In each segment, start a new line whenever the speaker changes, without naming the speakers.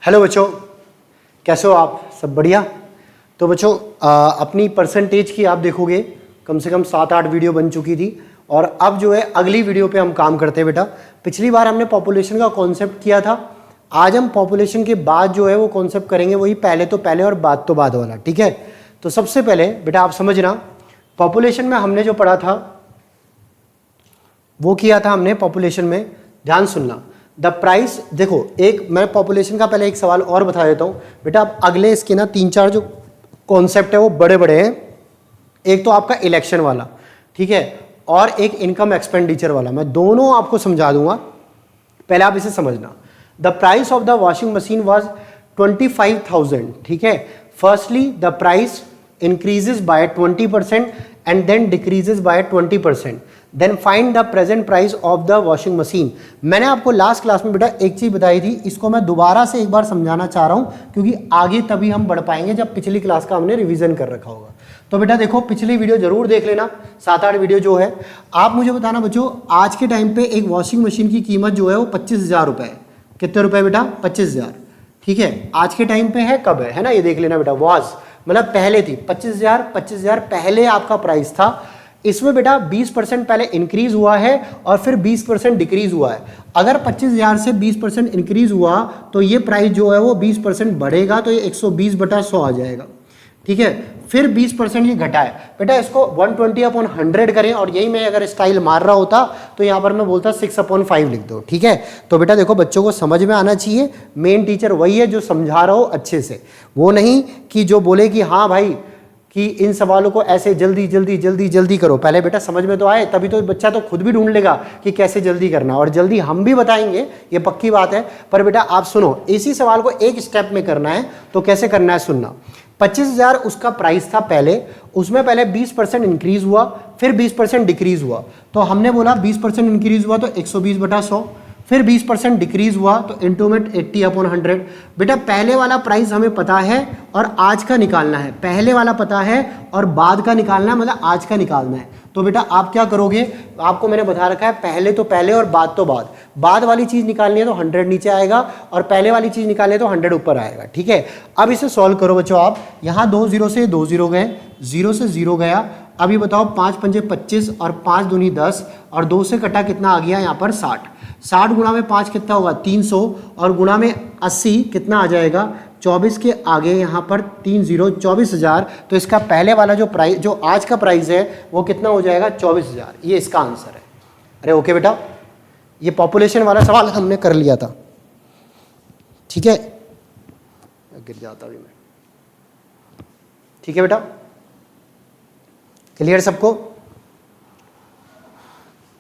Hello बच्चों, कैसे हो आप? सब बढ़िया। तो बच्चों अपनी परसेंटेज की आप देखोगे कम से कम 7-8 वीडियो बन चुकी थी और अब जो है अगली वीडियो पे हम काम करते हैं बेटा। पिछली बार हमने पॉपुलेशन का कॉन्सेप्ट किया था, आज हम पॉपुलेशन के बाद जो है वो कॉन्सेप्ट करेंगे, वही पहले तो पहले और बाद तो बाद वाला। ठीक है, तो सबसे पहले बेटा आप समझना, पॉपुलेशन में हमने जो पढ़ा था वो किया था हमने पॉपुलेशन में, ध्यान सुनना। द प्राइस, देखो एक मैं पॉपुलेशन का पहले एक सवाल और बता देता हूँ बेटा। अब अगले इसके ना 3-4 जो कॉन्सेप्ट है वो बड़े बड़े हैं। एक तो आपका इलेक्शन वाला, ठीक है, और एक इनकम एक्सपेंडिचर वाला। मैं दोनों आपको समझा दूंगा, पहले आप इसे समझना। The price of the washing machine was 25,000। ठीक है, firstly the price increases by 20% and then decreases by 20%। Then find the present price of the washing machine. मैंने आपको लास्ट क्लास में बेटा एक चीज बताई थी, इसको मैं दोबारा से एक बार समझाना चाह रहा हूं क्योंकि आगे तभी हम बढ़ पाएंगे जब पिछली क्लास का हमने रिवीजन कर रखा होगा। तो बेटा देखो, पिछली वीडियो जरूर देख लेना, 7-8 वीडियो जो है। आप मुझे बताना बच्चों, आज के टाइम पे एक वॉशिंग मशीन की कीमत जो है वो 25,000 रुपए है। कितने रुपए बेटा? 25,000। ठीक है, आज के टाइम पे है, कब है ना, ये देख लेना बेटा। वॉज मतलब पहले थी 25,000 पहले आपका प्राइस था। इसमें बेटा 20% पहले इंक्रीज हुआ है और फिर 20% डिक्रीज हुआ है। अगर 25,000 से 20% इंक्रीज हुआ तो ये प्राइस जो है वो 20% बढ़ेगा, तो ये 120/100 आ जाएगा। ठीक है, फिर 20% ये घटा है बेटा, इसको 120/100 करें और यही मैं अगर स्टाइल मार रहा होता तो यहाँ पर मैं बोलता 6/5 लिख दो। ठीक है, तो बेटा देखो बच्चों को समझ में आना चाहिए, मेन टीचर वही है जो समझा रहा हो अच्छे से, वो नहीं कि जो बोले कि हाँ भाई कि इन सवालों को ऐसे जल्दी जल्दी जल्दी जल्दी करो। पहले बेटा समझ में तो आए, तभी तो बच्चा तो खुद भी ढूंढ लेगा कि कैसे जल्दी करना, और जल्दी हम भी बताएंगे, ये पक्की बात है। पर बेटा आप सुनो, इसी सवाल को एक स्टेप में करना है तो कैसे करना है सुनना। 25,000 उसका प्राइस था पहले, उसमें पहले 20% इंक्रीज हुआ, फिर 20% डिक्रीज हुआ। तो हमने बोला 20% इंक्रीज हुआ तो 120/100, फिर 20% डिक्रीज हुआ तो इंटू में 80/100। बेटा पहले वाला प्राइस हमें पता है और आज का निकालना है, पहले वाला पता है और बाद का निकालना है, मतलब आज का निकालना है। तो बेटा आप क्या करोगे, आपको मैंने बता रखा है पहले तो पहले और बाद तो बाद। बाद वाली चीज निकालनी है तो 100 नीचे आएगा और पहले वाली चीज निकालनी है तो 100 ऊपर आएगा। ठीक है, अब इसे सॉल्व करो बच्चों आप। यहाँ 2 0 से 2 0 गए, 0 से 0 गया। अभी बताओ 5 पंजे 25 और 5 दूनी 10 और 2 से कटा कितना आ गया यहाँ पर 60। 60 गुणा में 5 कितना होगा 300 और गुणा में 80 कितना आ जाएगा 24 के आगे यहाँ पर 3 0 24,000। तो इसका पहले वाला जो प्राइस, जो आज का प्राइस है वो कितना हो जाएगा 24,000। ये इसका आंसर है। अरे ओके बेटा, ये पॉपुलेशन वाला सवाल हमने कर लिया था। ठीक है, गिर जाता भी मैं। ठीक है बेटा, क्लियर सबको?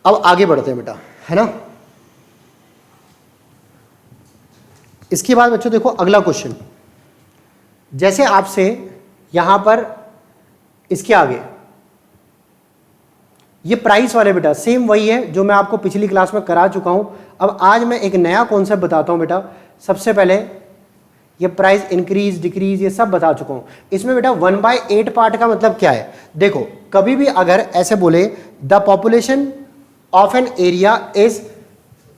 अब आगे बढ़ते हैं बेटा, है ना। इसके बाद बच्चों देखो अगला क्वेश्चन, जैसे आपसे यहां पर इसके आगे ये प्राइस वाले बेटा सेम वही है जो मैं आपको पिछली क्लास में करा चुका हूं। अब आज मैं एक नया कॉन्सेप्ट बताता हूं बेटा। सबसे पहले ये प्राइस इंक्रीज डिक्रीज ये सब बता चुका हूं। इसमें बेटा 1/8 पार्ट का मतलब क्या है, देखो कभी भी अगर ऐसे बोले the population of an area is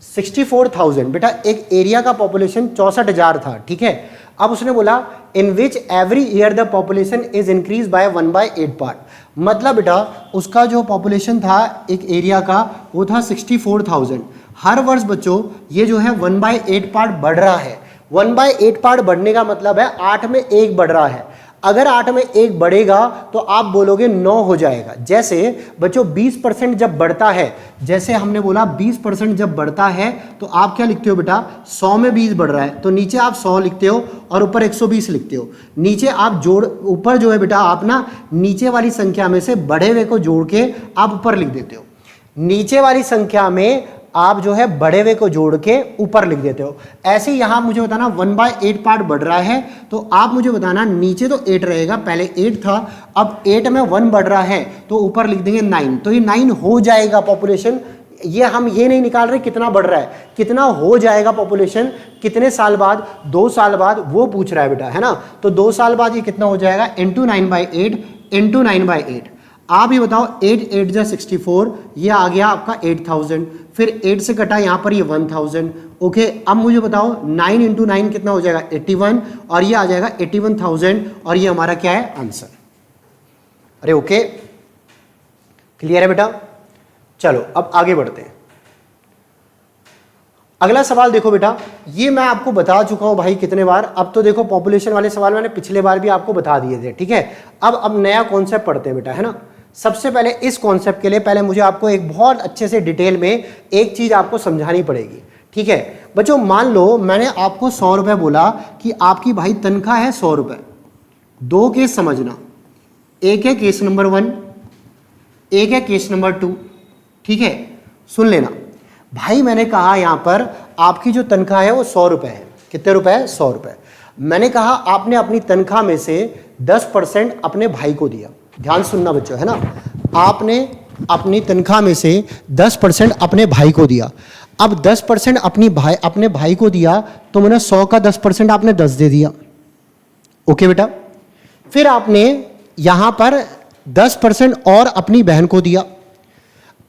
64,000, बेटा एक एरिया का पॉपुलेशन 64,000 था। ठीक है, अब उसने बोला in which every year the population is increase by 1/8 part. मतलब बेटा उसका जो पॉपुलेशन था एक एरिया का वो था 64,000। हर वर्ष बच्चों ये जो है 1/8 पार्ट बढ़ रहा है। 1/8 पार्ट बढ़ने का मतलब है 8 में 1 बढ़ रहा है। अगर 8 में 1 बढ़ेगा तो आप बोलोगे 9 हो जाएगा। जैसे बच्चों 20% जब बढ़ता है, जैसे हमने बोला 20% जब बढ़ता है तो आप क्या लिखते हो बेटा, 100 में 20 बढ़ रहा है तो नीचे आप 100 लिखते हो और ऊपर 120 लिखते हो। नीचे आप जोड़, ऊपर जो है बेटा आप ना नीचे वाली संख्या में से बढ़े हुए को जोड़ के आप ऊपर लिख देते हो। नीचे वाली संख्या में आप जो है बढ़े हुए को जोड़ के ऊपर लिख देते हो। ऐसे ही यहां मुझे बताना 1/8 पार्ट बढ़ रहा है तो आप मुझे बताना नीचे तो 8 रहेगा, पहले 8 था, अब 8 में 1 बढ़ रहा है तो ऊपर लिख देंगे 9। तो ये 9 हो जाएगा पॉपुलेशन। ये हम ये नहीं निकाल रहे कितना बढ़ रहा है, कितना हो जाएगा पॉपुलेशन कितने साल बाद, 2 साल बाद, वो पूछ रहा है बेटा, है ना। तो 2 साल बाद ये कितना हो जाएगा इंटू 9/8 इंटू 9/8। आप ये बताओ 8 8 जा 64, ये आ गया आपका 8000, फिर 8 से कटा यहाँ पर ये 1000। ओके, अब मुझे बताओ 9 इंटू 9 कितना हो जाएगा 81, और ये आ जाएगा 81,000, और ये हमारा क्या है आंसर। अरे ओके, क्लियर है बेटा? चलो अब आगे बढ़ते हैं। अगला सवाल देखो बेटा, ये मैं आपको बता चुका हूं भाई कितने बार, अब तो देखो पॉपुलेशन वाले सवाल मैंने पिछले बार भी आपको बता दिए थे, ठीक है। अब नया कॉन्सेप्ट पढ़ते हैं बेटा, है ना। सबसे पहले इस कॉन्सेप्ट के लिए पहले मुझे आपको एक बहुत अच्छे से डिटेल में एक चीज आपको समझानी पड़ेगी, ठीक है बच्चों। मान लो मैंने आपको 100 रुपए बोला कि आपकी भाई तनख्वाह है 100 रुपए। दो केस समझना, एक है केस नंबर 1, एक है केस नंबर 2, ठीक है। सुन लेना भाई, मैंने कहा यहां पर आपकी जो तनख्वाह है वो 100 रुपए है। कितने रुपए है? 100 रुपए। मैंने कहा आपने अपनी तनख्वाह में से 10% अपने भाई को दिया। ध्यान सुनना बच्चों, है ना। आपने अपनी तनख्वाह में से 10% अपने भाई को दिया। अब 10% अपने भाई को दिया तो मैंने 100 का 10% आपने 10 दे दिया। ओके बेटा। फिर आपने यहां पर 10% और अपनी बहन को दिया।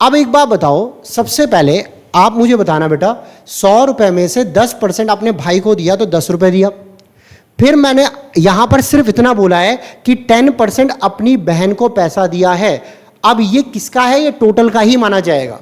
अब एक बात बताओ, सबसे पहले आप मुझे बताना बेटा, 100 रुपए में से 10% अपने भाई को दिया तो 10 रुपए दिया। फिर मैंने यहां पर सिर्फ इतना बोला है कि 10% अपनी बहन को पैसा दिया है। अब ये किसका है? ये टोटल का ही माना जाएगा।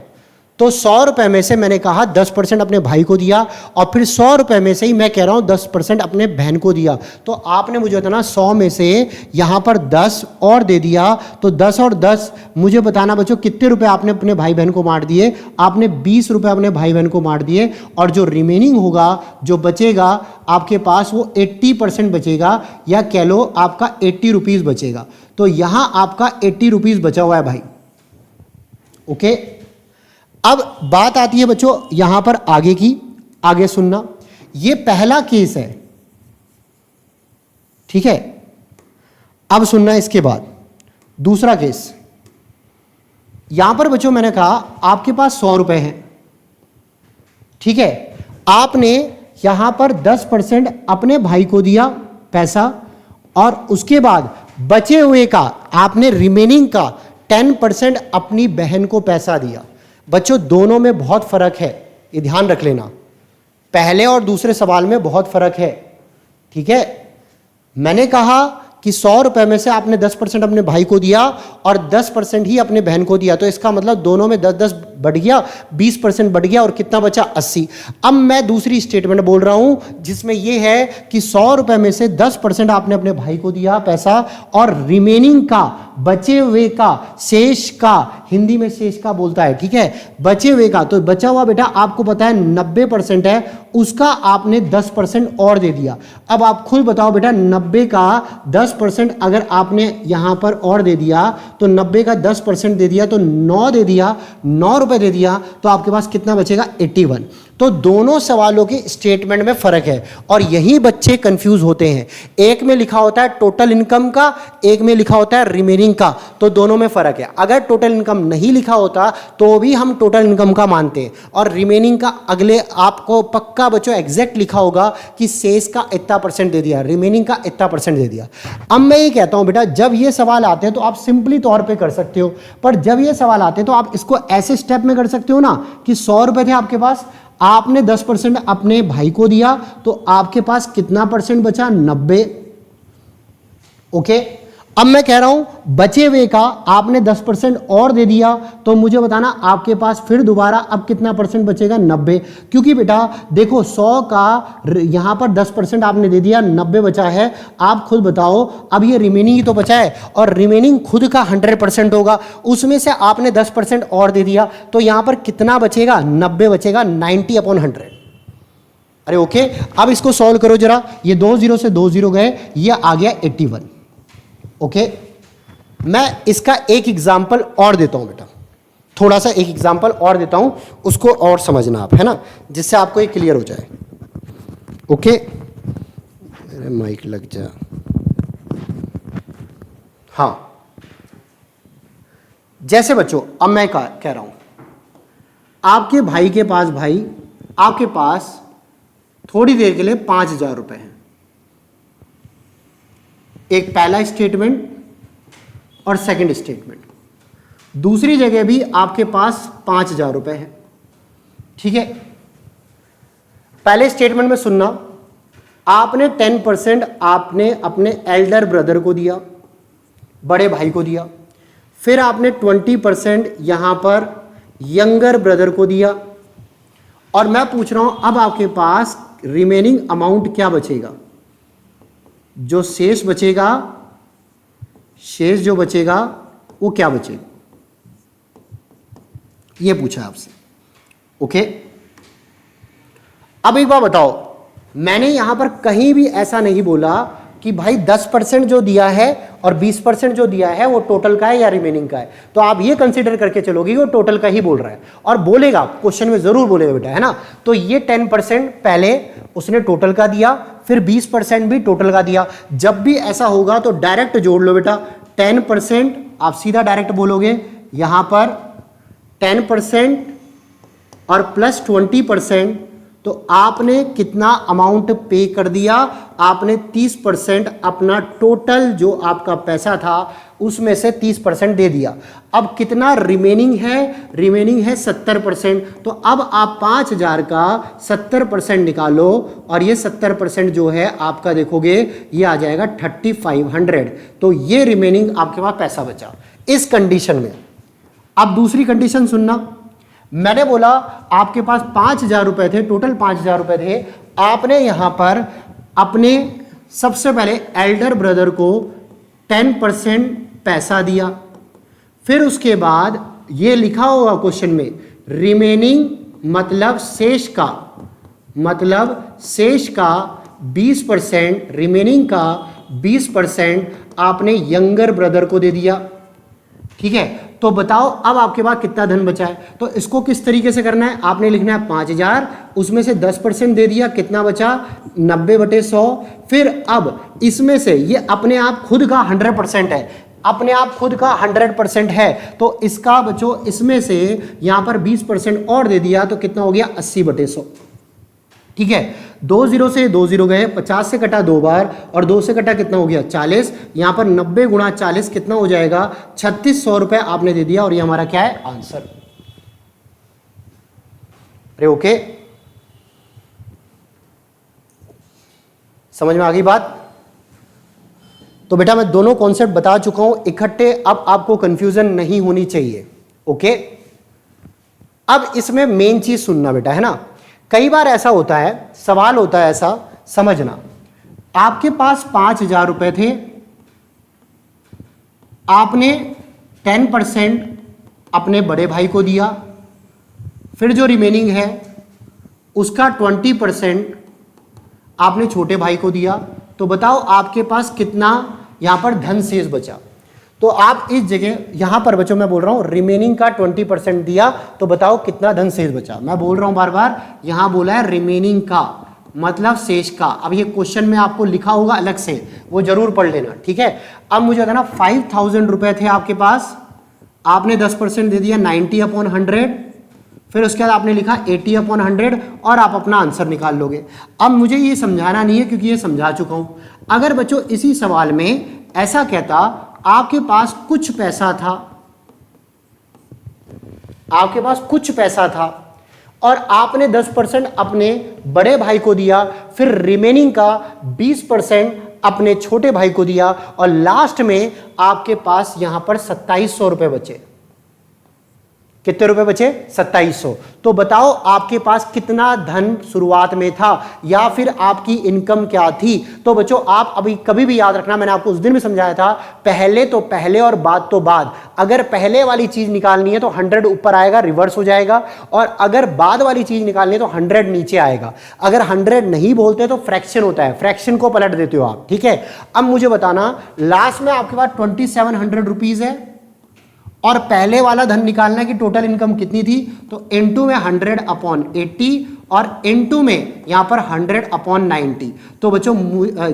तो 100 रुपए में से मैंने कहा 10% अपने भाई को दिया, और फिर 100 रुपए में से ही मैं कह रहा हूं 10% अपने बहन को दिया। तो आपने मुझे बताना 100 में से यहां पर 10 और दे दिया, तो 10 और 10 मुझे बताना बच्चों कितने रुपए आपने अपने भाई बहन को बांट दिए? आपने 20 रुपए अपने भाई बहन को बांट दिए, और जो रिमेनिंग होगा, जो बचेगा आपके पास, वो 80% बचेगा, या कह लो आपका 80 रुपीज बचेगा। तो यहां आपका 80 रुपीज बचा हुआ है भाई। ओके, अब बात आती है बच्चों यहां पर आगे की। आगे सुनना, ये पहला केस है, ठीक है। अब सुनना इसके बाद दूसरा केस। यहां पर बच्चों मैंने कहा आपके पास 100 रुपए हैं, ठीक है। आपने यहां पर 10% अपने भाई को दिया पैसा, और उसके बाद बचे हुए का आपने रिमेनिंग का 10% अपनी बहन को पैसा दिया। बच्चों दोनों में बहुत फर्क है, ये ध्यान रख लेना। पहले और दूसरे सवाल में बहुत फर्क है, ठीक है। मैंने कहा कि 100 रुपए में से आपने 10% अपने भाई को दिया और 10% ही अपने बहन को दिया, तो इसका मतलब दोनों में 10-10 बढ़ गया, 20% बढ़ गया, और कितना बचा? 80। अब मैं दूसरी स्टेटमेंट बोल रहा हूं जिसमें यह है कि 100 रुपए में से 10% आपने अपने भाई को दिया पैसा, और रिमेनिंग का, बचे हुए का, शेष का, हिंदी में शेष का बोलता है, ठीक है, बचे हुए का, तो बचा हुआ बेटा आपको पता है 90% है, उसका आपने 10% और दे दिया। अब आप खुद बताओ बेटा, 90 का 10% अगर आपने यहां पर और दे दिया, तो 90 का 10% दे दिया तो 9 दे दिया, 9 रुपए दे दिया, तो आपके पास कितना बचेगा? 81। तो दोनों सवालों के स्टेटमेंट में फर्क है, और यही बच्चे कंफ्यूज होते हैं। एक में लिखा होता है टोटल इनकम का, एक में लिखा होता है रिमेनिंग का, तो दोनों में फर्क है। अगर टोटल इनकम नहीं लिखा होता तो भी हम टोटल इनकम का मानते हैं, और रिमेनिंग का अगले आपको पक्का बच्चों एग्जैक्ट लिखा होगा कि शेष का इतना % दे दिया, रिमेनिंग का इतना % दे दिया। अब मैं ये कहता हूं बेटा, जब ये सवाल आते हैं तो आप सिंपली तौर पर कर सकते हो, पर जब ये सवाल आते हैं तो आप इसको ऐसे स्टेप में कर सकते हो ना कि 100 रुपए थे आपके पास, आपने 10% अपने भाई को दिया, तो आपके पास कितना % बचा? 90। ओके, अब मैं कह रहा हूं बचे हुए का आपने 10% और दे दिया, तो मुझे बताना आपके पास फिर दोबारा अब कितना % बचेगा? 90। क्योंकि बेटा देखो 100 का यहां पर 10% आपने दे दिया, 90 बचा है। आप खुद बताओ, अब ये रिमेनिंग ही तो बचा है, और रिमेनिंग खुद का 100% होगा, उसमें से आपने 10% और दे दिया, तो यहां पर कितना बचेगा? 90 बचेगा, 90/100। अरे ओके, अब इसको सॉल्व करो जरा। ये 2 0 से 2 0 गए, ये आ गया 81। ओके, मैं इसका एक एग्जाम्पल और देता हूं बेटा, थोड़ा सा एक एग्जाम्पल और देता हूं, उसको और समझना आप, है ना, जिससे आपको ये क्लियर हो जाए। ओके, अरे माइक लग जा। हाँ, जैसे बच्चों अब मैं कह रहा हूं, आपके भाई के पास, भाई आपके पास थोड़ी देर के लिए 5000 रुपए हैं। एक पहला स्टेटमेंट और सेकंड स्टेटमेंट। दूसरी जगह भी आपके पास 5,000 रुपए है। ठीक है, पहले स्टेटमेंट में सुनना, आपने 10% आपने अपने एल्डर ब्रदर को दिया, बड़े भाई को दिया, फिर आपने 20% यहां पर यंगर ब्रदर को दिया, और मैं पूछ रहा हूं अब आपके पास रिमेनिंग अमाउंट क्या बचेगा, जो शेष बचेगा, शेष जो बचेगा वो क्या बचेगा, ये पूछा आपसे। ओके, अब एक बात बताओ, मैंने यहां पर कहीं भी ऐसा नहीं बोला कि भाई 10% जो दिया है और 20% जो दिया है वो टोटल का है या रिमेनिंग का है। तो आप ये कंसीडर करके चलोगे वो टोटल का ही बोल रहा है, और बोलेगा क्वेश्चन में जरूर बोलेगा बेटा, है ना। तो ये 10% पहले उसने टोटल का दिया, फिर 20% भी टोटल का दिया। जब भी ऐसा होगा तो डायरेक्ट जोड़ लो बेटा, 10% आप सीधा डायरेक्ट बोलोगे यहां पर 10% और प्लस 20%, तो आपने कितना अमाउंट पे कर दिया, आपने 30% अपना टोटल जो आपका पैसा था उसमें से 30% दे दिया। अब कितना रिमेनिंग है, रिमेनिंग है 70%। तो अब आप 5,000 का 70% निकालो, और ये 70% जो है आपका देखोगे ये आ जाएगा 3,500। तो ये रिमेनिंग आपके पास पैसा बचा इस कंडीशन में। अब दूसरी कंडीशन सुनना, मैंने बोला आपके पास 5,000 रुपए थे, टोटल 5,000 रुपए थे, आपने यहां पर अपने सबसे पहले एल्डर ब्रदर को 10% पैसा दिया, फिर उसके बाद ये लिखा होगा क्वेश्चन में रिमेनिंग मतलब शेष का, मतलब शेष का 20%, रिमेनिंग का 20% आपने यंगर ब्रदर को दे दिया। ठीक है, तो बताओ अब आपके पास कितना धन बचा है। तो इसको किस तरीके से करना है, आपने लिखना है 5,000, उसमें से 10% दे दिया, कितना बचा 90/100। फिर अब इसमें से ये अपने आप खुद का 100% है, अपने आप खुद का 100% है, तो इसका बचो इसमें से यहां पर 20% और दे दिया, तो कितना हो गया 80/100। ठीक है, 2 0 से 2 0 गए, 50 से कटा 2 बार, और 2 से कटा कितना हो गया 40। यहां पर 90 गुणा 40 कितना हो जाएगा 3,600 रुपए आपने दे दिया, और ये हमारा क्या है आंसर। अरे ओके, समझ में आ गई बात। तो बेटा मैं दोनों कॉन्सेप्ट बता चुका हूं इकट्ठे, अब आपको कंफ्यूजन नहीं होनी चाहिए। ओके, अब इसमें मेन चीज सुनना बेटा, है ना। कई बार ऐसा होता है, सवाल होता है ऐसा, समझना, आपके पास 5,000 रुपए थे, आपने 10% अपने बड़े भाई को दिया, फिर जो रिमेनिंग है उसका 20% आपने छोटे भाई को दिया। तो बताओ आपके पास कितना यहां पर धन शेष बचा। तो आप इस जगह यहां पर बच्चों मैं बोल रहा हूं रिमेनिंग का 20% दिया, तो बताओ कितना धन शेष बचा। मैं बोल रहा हूं बार बार, यहां बोला है रिमेनिंग का मतलब शेष का। अब ये क्वेश्चन में आपको लिखा होगा अलग से, वो जरूर पढ़ लेना। ठीक है, अब मुझे बताना 5,000 रुपए थे आपके पास, आपने 10% दे दिया 90/100, फिर उसके बाद आपने लिखा 80/100, और आप अपना आंसर निकाल लोगे। अब मुझे ये समझाना नहीं है क्योंकि ये समझा चुका हूं। अगर बच्चों इसी सवाल में ऐसा कहता आपके पास कुछ पैसा था, आपके पास कुछ पैसा था, और आपने 10% अपने बड़े भाई को दिया, फिर रिमेनिंग का 20% अपने छोटे भाई को दिया, और लास्ट में आपके पास यहां पर 2,700 रुपए बचे। कितने रुपए बचे 2,700। तो बताओ आपके पास कितना धन शुरुआत में था, या फिर आपकी इनकम क्या थी। तो बच्चों आप अभी कभी भी याद रखना, मैंने आपको उस दिन भी समझाया था, पहले तो पहले और बाद तो बाद। अगर पहले वाली चीज निकालनी है तो 100 ऊपर आएगा, रिवर्स हो जाएगा, और अगर बाद वाली चीज निकालनी है तो 100 नीचे आएगा। अगर 100 नहीं बोलते तो फ्रैक्शन होता है, फ्रैक्शन को पलट देते हो आप। ठीक है, अब मुझे बताना लास्ट में आपके पास 2,700 रुपीज है, और पहले वाला धन निकालना है कि टोटल इनकम कितनी थी। तो इनटू में 100/80, और इनटू में यहां पर 100/90। तो बच्चों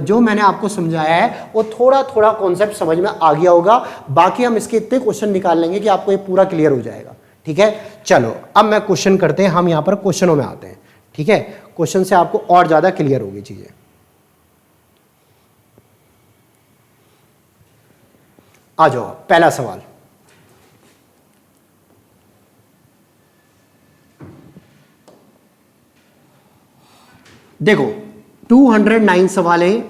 जो मैंने आपको समझाया है वो थोड़ा थोड़ा कॉन्सेप्ट समझ में आ गया होगा। बाकी हम इसके इतने क्वेश्चन निकाल लेंगे कि आपको ये पूरा क्लियर हो जाएगा। ठीक है, चलो अब मैं क्वेश्चन करते हैं, हम यहां पर क्वेश्चनों में आते हैं। ठीक है, क्वेश्चन से आपको और ज्यादा क्लियर होगी चीजें। आ जाओ, पहला सवाल देखो 209 सवाल है,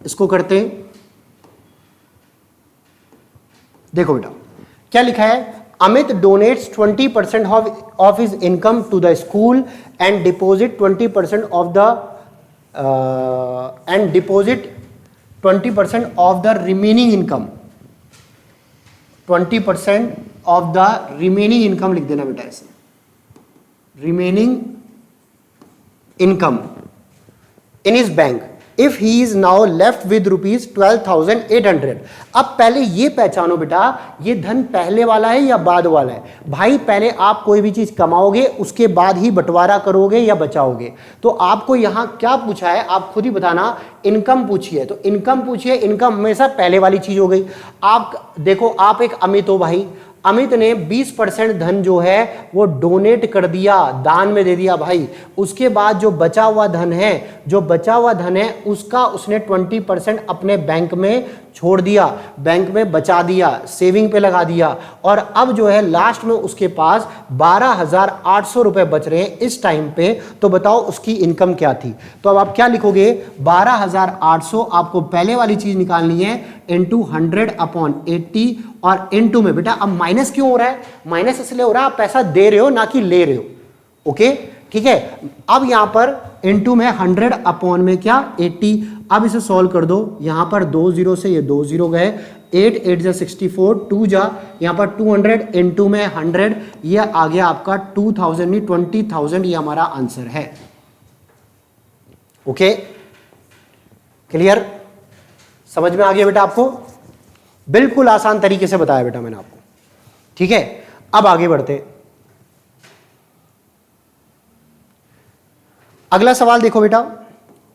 इसको करते हैं। देखो बेटा क्या लिखा है, Amit donates 20% of his income to the school and deposit 20% of the remaining income. 20% of the remaining income लिख देना बेटा ऐसे, remaining income in his bank if he is now left with ₹12,800। अब पहले ये पहचानो बेटा, ये धन पहले वाला है या बाद वाला है। भाई पहले आप कोई भी चीज कमाओगे, उसके बाद ही बंटवारा करोगे या बचाओगे। तो आपको यहां क्या पूछा है, आप खुद ही बताना। इनकम पूछी है, तो इनकम पूछिए, इनकम हमेशा पहले वाली चीज हो गई। आप देखो, आप एक अमित हो भाई, अमित ने 20% धन जो है वो डोनेट कर दिया, दान में दे दिया भाई। उसके बाद जो बचा हुआ धन है, उसका उसने 20% अपने बैंक में छोड़ दिया, बैंक में बचा दिया, सेविंग पे लगा दिया। और अब जो है लास्ट में उसके पास 12,800 रुपए बच रहे हैं इस टाइम पे। तो बताओ उसकी इनकम क्या थी। तो अब आप क्या लिखोगे, 12,800 आपको पहले वाली चीज निकालनी है, इंटू 100/80। और इंटू में बेटा अब माइनस क्यों हो रहा है, माइनस इसलिए हो रहा है आप पैसा दे रहे हो ना कि ले रहे हो। ओके ठीक है। अब यहां पर इंटू में 100 में क्या 80। अब इसे सॉल्व कर दो, यहां पर 2 0 से ये 2 0 गए, 8 8 जा 64, 2 जा यहां पर 200, इंटू में 100, ये आ गया आपका 2000 नहीं 20,000, ये हमारा आंसर है। ओके क्लियर, समझ में आ गया बेटा आपको। बिल्कुल आसान तरीके से बताया बेटा मैंने आपको। ठीक है, अब आगे बढ़ते। अगला सवाल देखो बेटा,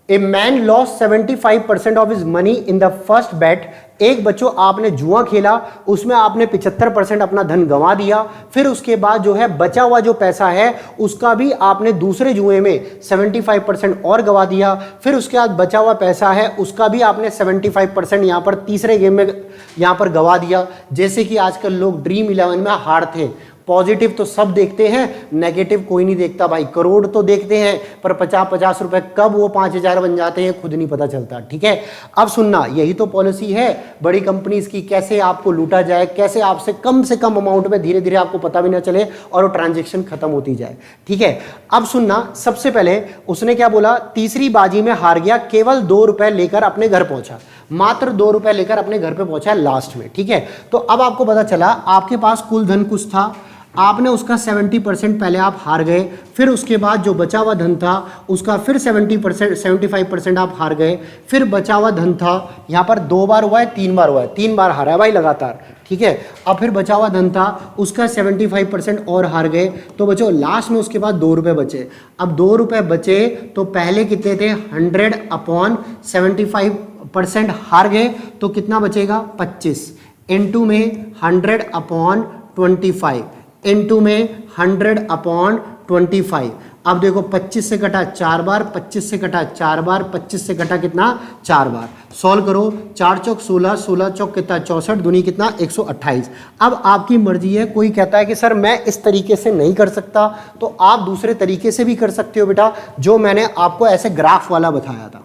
a man loss 75% of his money in the first bet. एक बच्चों आपने जुआ खेला, उसमें आपने 75% अपना धन गंवा दिया। फिर उसके बाद जो है बचा हुआ जो पैसा है उसका भी आपने दूसरे जुए में 75% और गंवा दिया। फिर उसके बाद बचा हुआ पैसा है उसका भी आपने 75% यहां पर तीसरे गेम में यहां पर गंवा दिया। जैसे कि आजकल लोग ड्रीम 11 में हारते हैं। पॉजिटिव तो सब देखते हैं, नेगेटिव कोई नहीं देखता भाई। करोड़ तो देखते हैं पर 50-50 रुपए कब वो 5,000 बन जाते हैं खुद नहीं पता चलता। ठीक है, अब सुनना, यही तो पॉलिसी है बड़ी कंपनीज की, कैसे आपको लूटा जाए, कैसे आपसे से कम अमाउंट में धीरे धीरे आपको पता भी ना चले और वो ट्रांजेक्शन खत्म होती जाए। ठीक है, अब सुनना, सबसे पहले उसने क्या बोला, तीसरी बाजी में हार गया, केवल 2 रुपए लेकर अपने घर पहुंचा, मात्र 2 रुपए लेकर अपने घर पे पहुंचा लास्ट में। ठीक है, तो अब आपको पता चला आपके पास कुल धन कुछ था, आपने उसका 70% पहले आप हार गए। फिर उसके बाद जो बचा हुआ धन था उसका फिर 75% आप हार गए। फिर बचा हुआ धन था, यहाँ पर 2 बार हुआ है, 3 बार हुआ है, 3 बार हारा है भाई लगातार। ठीक है, अब फिर बचा हुआ धन था उसका 75% और हार गए। तो बचो लास्ट में उसके बाद 2 रुपए बचे। अब 2 रुपए बचे तो पहले कितने थे, 100/75% हार गए तो कितना बचेगा 25, इंटू में 100/25, इंटू में 100/25। अब देखो 25 से कटा 4 बार, 25 से कटा 4 बार, 25 से कटा कितना 4 बार। सॉल्व करो, 4 चौक 16, 16 चौक कितना 64, दूनी कितना 128। अब आपकी मर्जी है, कोई कहता है कि सर मैं इस तरीके से नहीं कर सकता, तो आप दूसरे तरीके से भी कर सकते हो बेटा, जो मैंने आपको ऐसे ग्राफ वाला बताया था।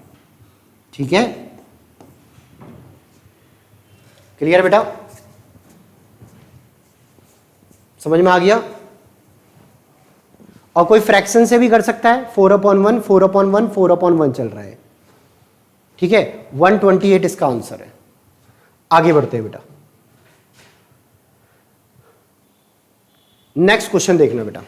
ठीक है, क्लियर बेटा, समझ में आ गया। और कोई फ्रैक्शन से भी कर सकता है, 4/1, 4/1, 4/1 चल रहा है। ठीक है, 128 इसका आंसर है। आगे बढ़ते हैं बेटा, नेक्स्ट क्वेश्चन देखना बेटा।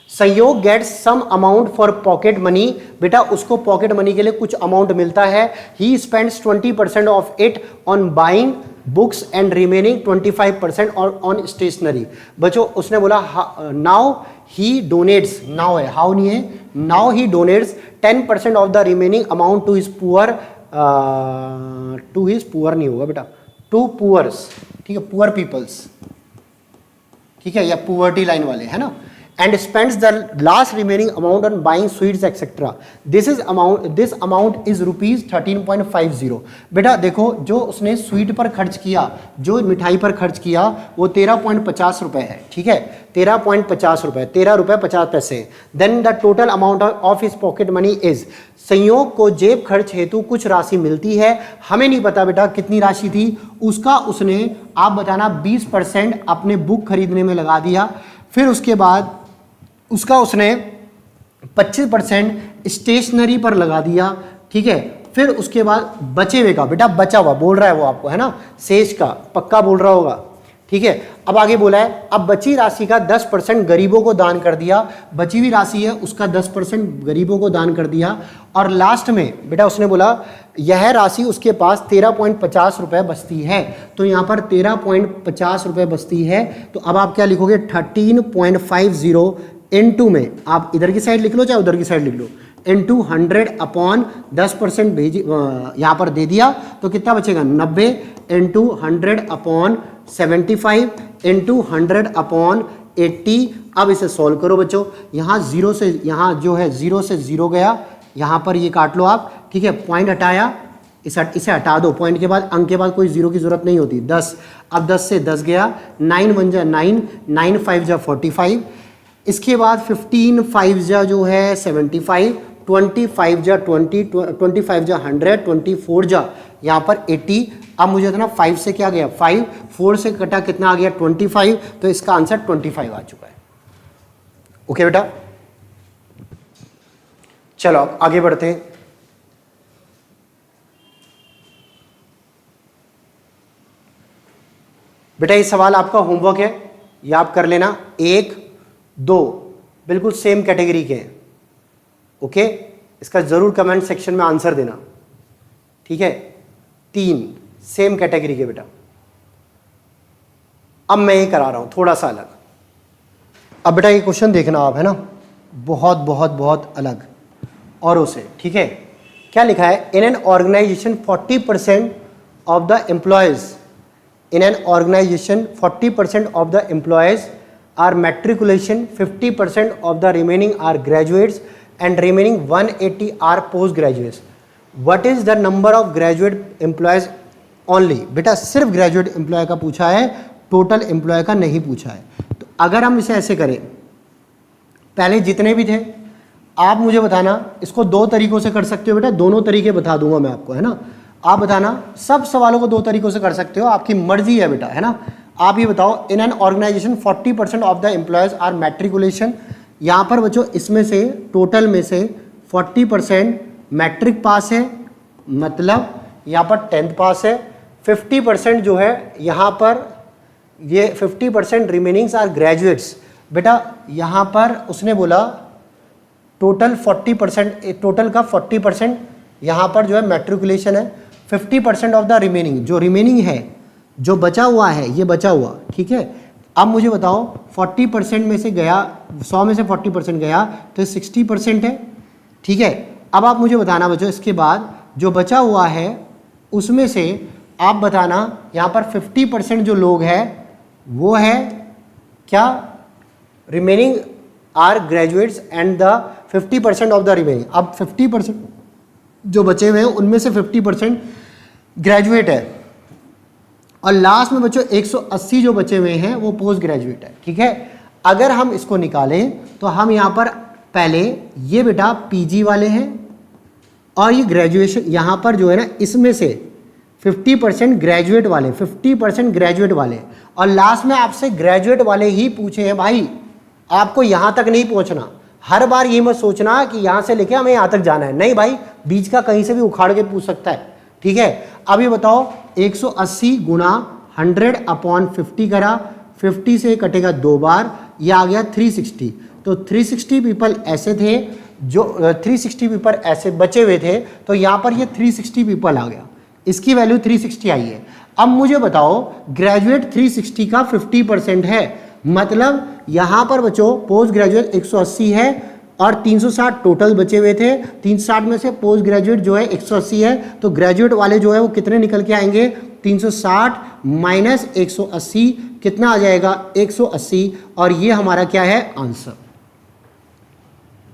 Sanyog gets some amount for pocket money. बेटा उसको पॉकेट मनी के लिए कुछ अमाउंट मिलता है। He spends 20% of it on buying books and remaining 25% on stationery. बच्चों उसने बोला नाउ ही डोनेट्स, नाउ है, हाउ नहीं है, now he donates 10% of the remaining amount to his poor, to his poor नहीं होगा बेटा, टू पुअर्स। ठीक है, पुअर पीपल्स, ठीक है, या पुअर्टी लाइन वाले है ना। and spends the last remaining amount on buying sweets etc. This amount is rupees 13.50. बेटा देखो जो उसने स्वीट पर खर्च किया, जो मिठाई पर खर्च किया वो 13.50 रुपए है, ठीक है, 13.50 रुपए, 13 रुपए 50 पैसे. Then the total amount of his pocket money is, Sanyog को जेब खर्च हेतु कुछ राशि मिलती है, हमें नहीं पता बेटा कितनी राशि थी, उसका उसने आप बताना 20% अपने बुक खरीदने में लगा दिया, फिर उसके बाद उसका उसने 25% स्टेशनरी पर लगा दिया, ठीक है, फिर उसके बाद बचे हुए का, बेटा बचा हुआ बोल रहा है वो आपको, है ना, शेष का पक्का बोल रहा होगा, ठीक है. अब आगे बोला है अब बची राशि का 10% गरीबों को दान कर दिया, बची हुई राशि है उसका 10% गरीबों को दान कर दिया, और लास्ट में बेटा उसने बोला यह राशि उसके पास 13.50 रुपए बचती है, तो यहाँ पर 13.50 रुपए बचती है, तो अब आप क्या लिखोगे 13.50 इनटू में, आप इधर की साइड लिख लो चाहे उधर की साइड लिख लो, इनटू 100 अपॉन 10% भेज यहाँ पर दे दिया, तो कितना बचेगा 90 इंटू 100 अपॉन 75 इंटू 100 अपॉन 80. अब इसे सॉल्व करो बच्चों, यहाँ जीरो से, यहाँ जो है जीरो से जीरो गया, यहाँ पर ये काट लो आप, ठीक है, पॉइंट हटाया, इसे हटा दो, पॉइंट के बाद अंक के बाद कोई जीरो की जरूरत नहीं होती, 10, अब 10 से 10 गया, 9 1 जा 9, 9 5 जा 45, इसके बाद 15 5 जा जो है 75, 25 जा 20, 25 जा 100, 24 जा यहाँ पर 80. अब मुझे था ना 5 से क्या गया 5, 4 से कटा कितना आ गया 25, तो इसका आंसर 25 आ चुका है. ओके बेटा, चलो आगे बढ़ते हैं. बेटा ये सवाल आपका होमवर्क है, ये आप कर लेना. 1 2 बिल्कुल सेम कैटेगरी के हैं, ओके, इसका जरूर कमेंट सेक्शन में आंसर देना, ठीक है. 3 सेम कैटेगरी के बेटा. अब मैं ये करा रहा हूं थोड़ा सा अलग. अब बेटा ये क्वेश्चन देखना आप, है ना, बहुत बहुत बहुत अलग औरों से, ठीक है. क्या लिखा है, in an organization 40% of the employees, in an organization 40% of the employees are matriculation, 50% of the remaining are graduates and remaining 180 are post graduates. What is the number of graduate employees only? बेटा सिर्फ graduate employ का पूछा है, total employ का नहीं पूछा है. तो अगर हम इसे ऐसे करें, पहले जितने भी थे आप मुझे बताना, इसको 2 तरीकों से कर सकते हो बेटा, दोनों तरीके बता दूंगा मैं आपको, है ना. आप बताना, सब सवालों को 2 तरीकों से कर सकते हो, आपकी मर्जी है बेटा, है ना. आप ये बताओ, in an organization 40% of the employees are matriculation, यहाँ पर बच्चों इसमें से टोटल में से 40% मैट्रिक पास है, मतलब यहाँ पर 10th पास है, 50% जो है यहाँ पर ये 50% रिमेनिंग्स आर ग्रेजुएट्स. बेटा यहाँ पर उसने बोला टोटल 40%, टोटल का 40% यहाँ पर जो है मैट्रिकुलेशन है, 50% ऑफ द रिमेनिंग, जो रिमेनिंग है जो बचा हुआ है ये बचा हुआ, ठीक है. अब मुझे बताओ 40% में से गया, 100 में से 40% गया तो 60% है, ठीक है. अब आप मुझे बताना बच्चों, इसके बाद जो बचा हुआ है उसमें से आप बताना यहाँ पर 50% जो लोग हैं वो है क्या, remaining are graduates and the 50% of the remaining. अब 50% जो बचे हुए हैं उनमें से 50% ग्रेजुएट है, और लास्ट में बच्चों 180 जो बचे हुए हैं वो पोस्ट ग्रेजुएट है, ठीक है. अगर हम इसको निकालें तो हम यहाँ पर पहले ये बेटा पीजी वाले हैं और ये ग्रेजुएशन, यहाँ पर जो है ना इसमें से 50% ग्रेजुएट वाले, 50% ग्रेजुएट वाले, और लास्ट में आपसे ग्रेजुएट वाले ही पूछे हैं भाई. आपको यहाँ तक नहीं पहुँचना, हर बार ये मत सोचना कि यहाँ से लेके हमें यहाँ तक जाना है, नहीं भाई, बीच का कहीं से भी उखाड़ के पूछ सकता है, ठीक है. अब ये बताओ 180 गुणा 100 अपॉन 50 करा, 50 से कटेगा 2 बार, ये आ गया 360. तो 360 पीपल ऐसे थे जो 360 पीपल ऐसे बचे हुए थे, तो यहाँ पर ये 360 पीपल आ गया, इसकी वैल्यू 360 आई है. अब मुझे बताओ ग्रेजुएट 360 का 50% है, मतलब यहाँ पर बच्चों पोस्ट ग्रेजुएट 180 है और 360 टोटल बचे हुए थे, 360 में से पोस्ट ग्रेजुएट जो है 180 है, तो ग्रेजुएट वाले जो है वो कितने निकल के आएंगे, 360 माइनस 180 कितना आ जाएगा 180, और ये हमारा क्या है आंसर.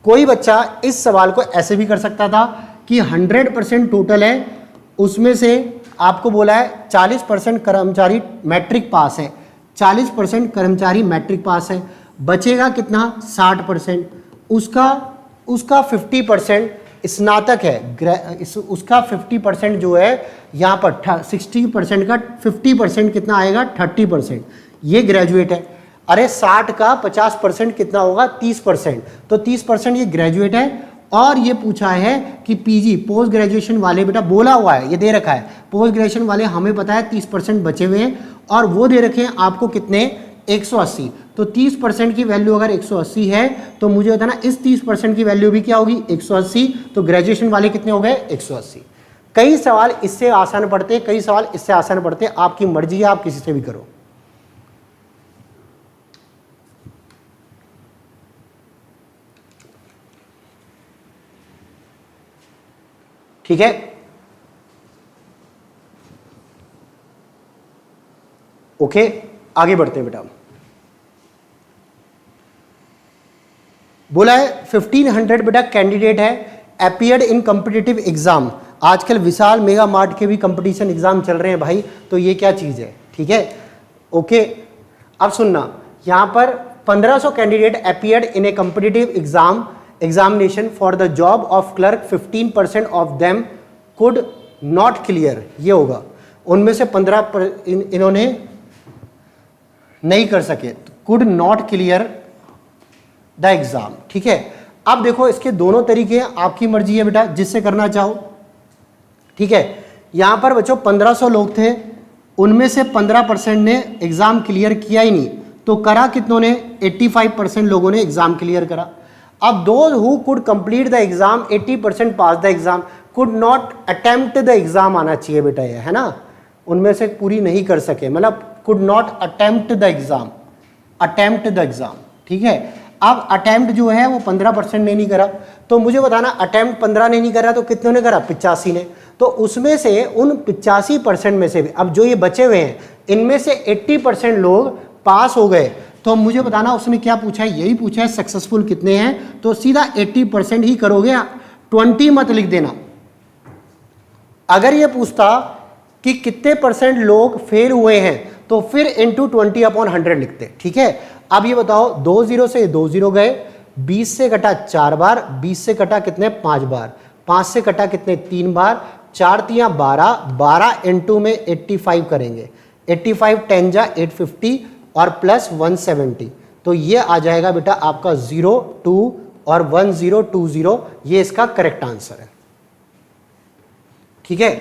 कोई बच्चा इस सवाल को ऐसे भी कर सकता था कि 100% टोटल है, उसमें से आपको बोला है 40% कर्मचारी मैट्रिक पास है, 40% कर्मचारी मैट्रिक पास है, बचेगा कितना 60%, उसका 50% स्नातक है, उसका 50% जो है यहाँ पर 60% का 50% कितना आएगा 30%, ये ग्रेजुएट है। अरे 60 का 50% कितना होगा 30%, तो 30% ये ग्रेजुएट है। और ये पूछा है कि पीजी पोस्ट ग्रेजुएशन वाले, बेटा बोला हुआ है, ये दे रखा है पोस्ट ग्रेजुएशन वाले, हमें पता है 30% बचे हुए हैं और वो दे रखे हैं आपको कितने 180। तो 30% की वैल्यू अगर 180 है तो मुझे बताना इस 30% की वैल्यू भी क्या होगी 180। तो ग्रेजुएशन वाले कितने हो गए 180। कई सवाल इससे आसान पड़ते हैं, कई सवाल इससे आसान पड़ते हैं, आपकी मर्जी है, आप किसी से भी करो। ठीक है, ओके आगे बढ़ते हैं बेटा। बोला है 1500 बेटा कैंडिडेट है अपीयर्ड इन कॉम्पिटिटिव एग्जाम। आजकल विशाल मेगा मार्ट के भी कंपटीशन एग्जाम चल रहे हैं भाई, तो ये क्या चीज है, ठीक है ओके। अब सुनना, यहां पर 1500 candidate appeared in A competitive examination for the job of clerk, 15% of them could not clear, ये होगा उनमें से 15 इन्होंने नहीं कर सके, could not clear the exam, ठीक है। अब देखो इसके दोनों तरीके हैं, आपकी मर्जी है बेटा जिससे करना चाहो, ठीक है। यहां पर बच्चों 1500 लोग थे, उनमें से 15% ने एग्जाम क्लियर किया ही नहीं, तो करा कितनों ने 85% लोगों ने एग्जाम क्लियर करा। अब those who could complete the exam 80% pass the exam, could not attempt the exam आना चाहिए बेटा, ये है ना, उनमें से पूरी नहीं कर सके, मतलब could not attempt the exam, attempt the exam, ठीक है। अब अटेम्प्ट जो है वो 15% ने नहीं करा, तो मुझे बताना अटेम्प्ट 15 ने नहीं करा तो कितनों ने करा 85 ने, तो उसमें से उन 85% में से भी अब जो ये बचे हुए हैं इनमें से 80% लोग पास हो गए, तो मुझे बताना उसने क्या पूछा है, यही पूछा है सक्सेसफुल कितने हैं, तो सीधा 80% ही करोगे, 20 मत लिख देना। अगर ये पूछता कि कितने परसेंट लोग फेल हुए हैं तो फिर इंटू 20/100 लिखते, ठीक है। अब ये बताओ 2 0 से 2 0 गए, 20 से कटा 4 बार, 20 से कटा कितने 5 बार, 5 से कटा कितने 3 बार, 4 तियां 12, 12 इंटू में 85 करेंगे, 85 10 जा 850 और प्लस 170, तो ये आ जाएगा बेटा आपका 0 2 और 1020, ये इसका करेक्ट आंसर है, ठीक है।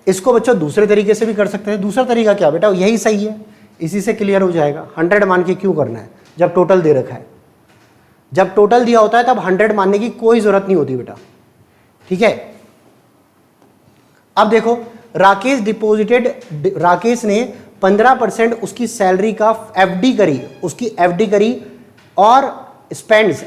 इसको बच्चों दूसरे तरीके से भी कर सकते हैं, दूसरा तरीका क्या बेटा, यही सही है, इसी से क्लियर हो जाएगा। 100 मान के क्यों करना है जब टोटल दे रखा है, जब टोटल दिया होता है तब 100 मानने की कोई जरूरत नहीं होती बेटा, ठीक है। अब देखो राकेश डिपॉजिटेड, राकेश ने 15% उसकी सैलरी का एफडी करी, उसकी एफडी करी और spends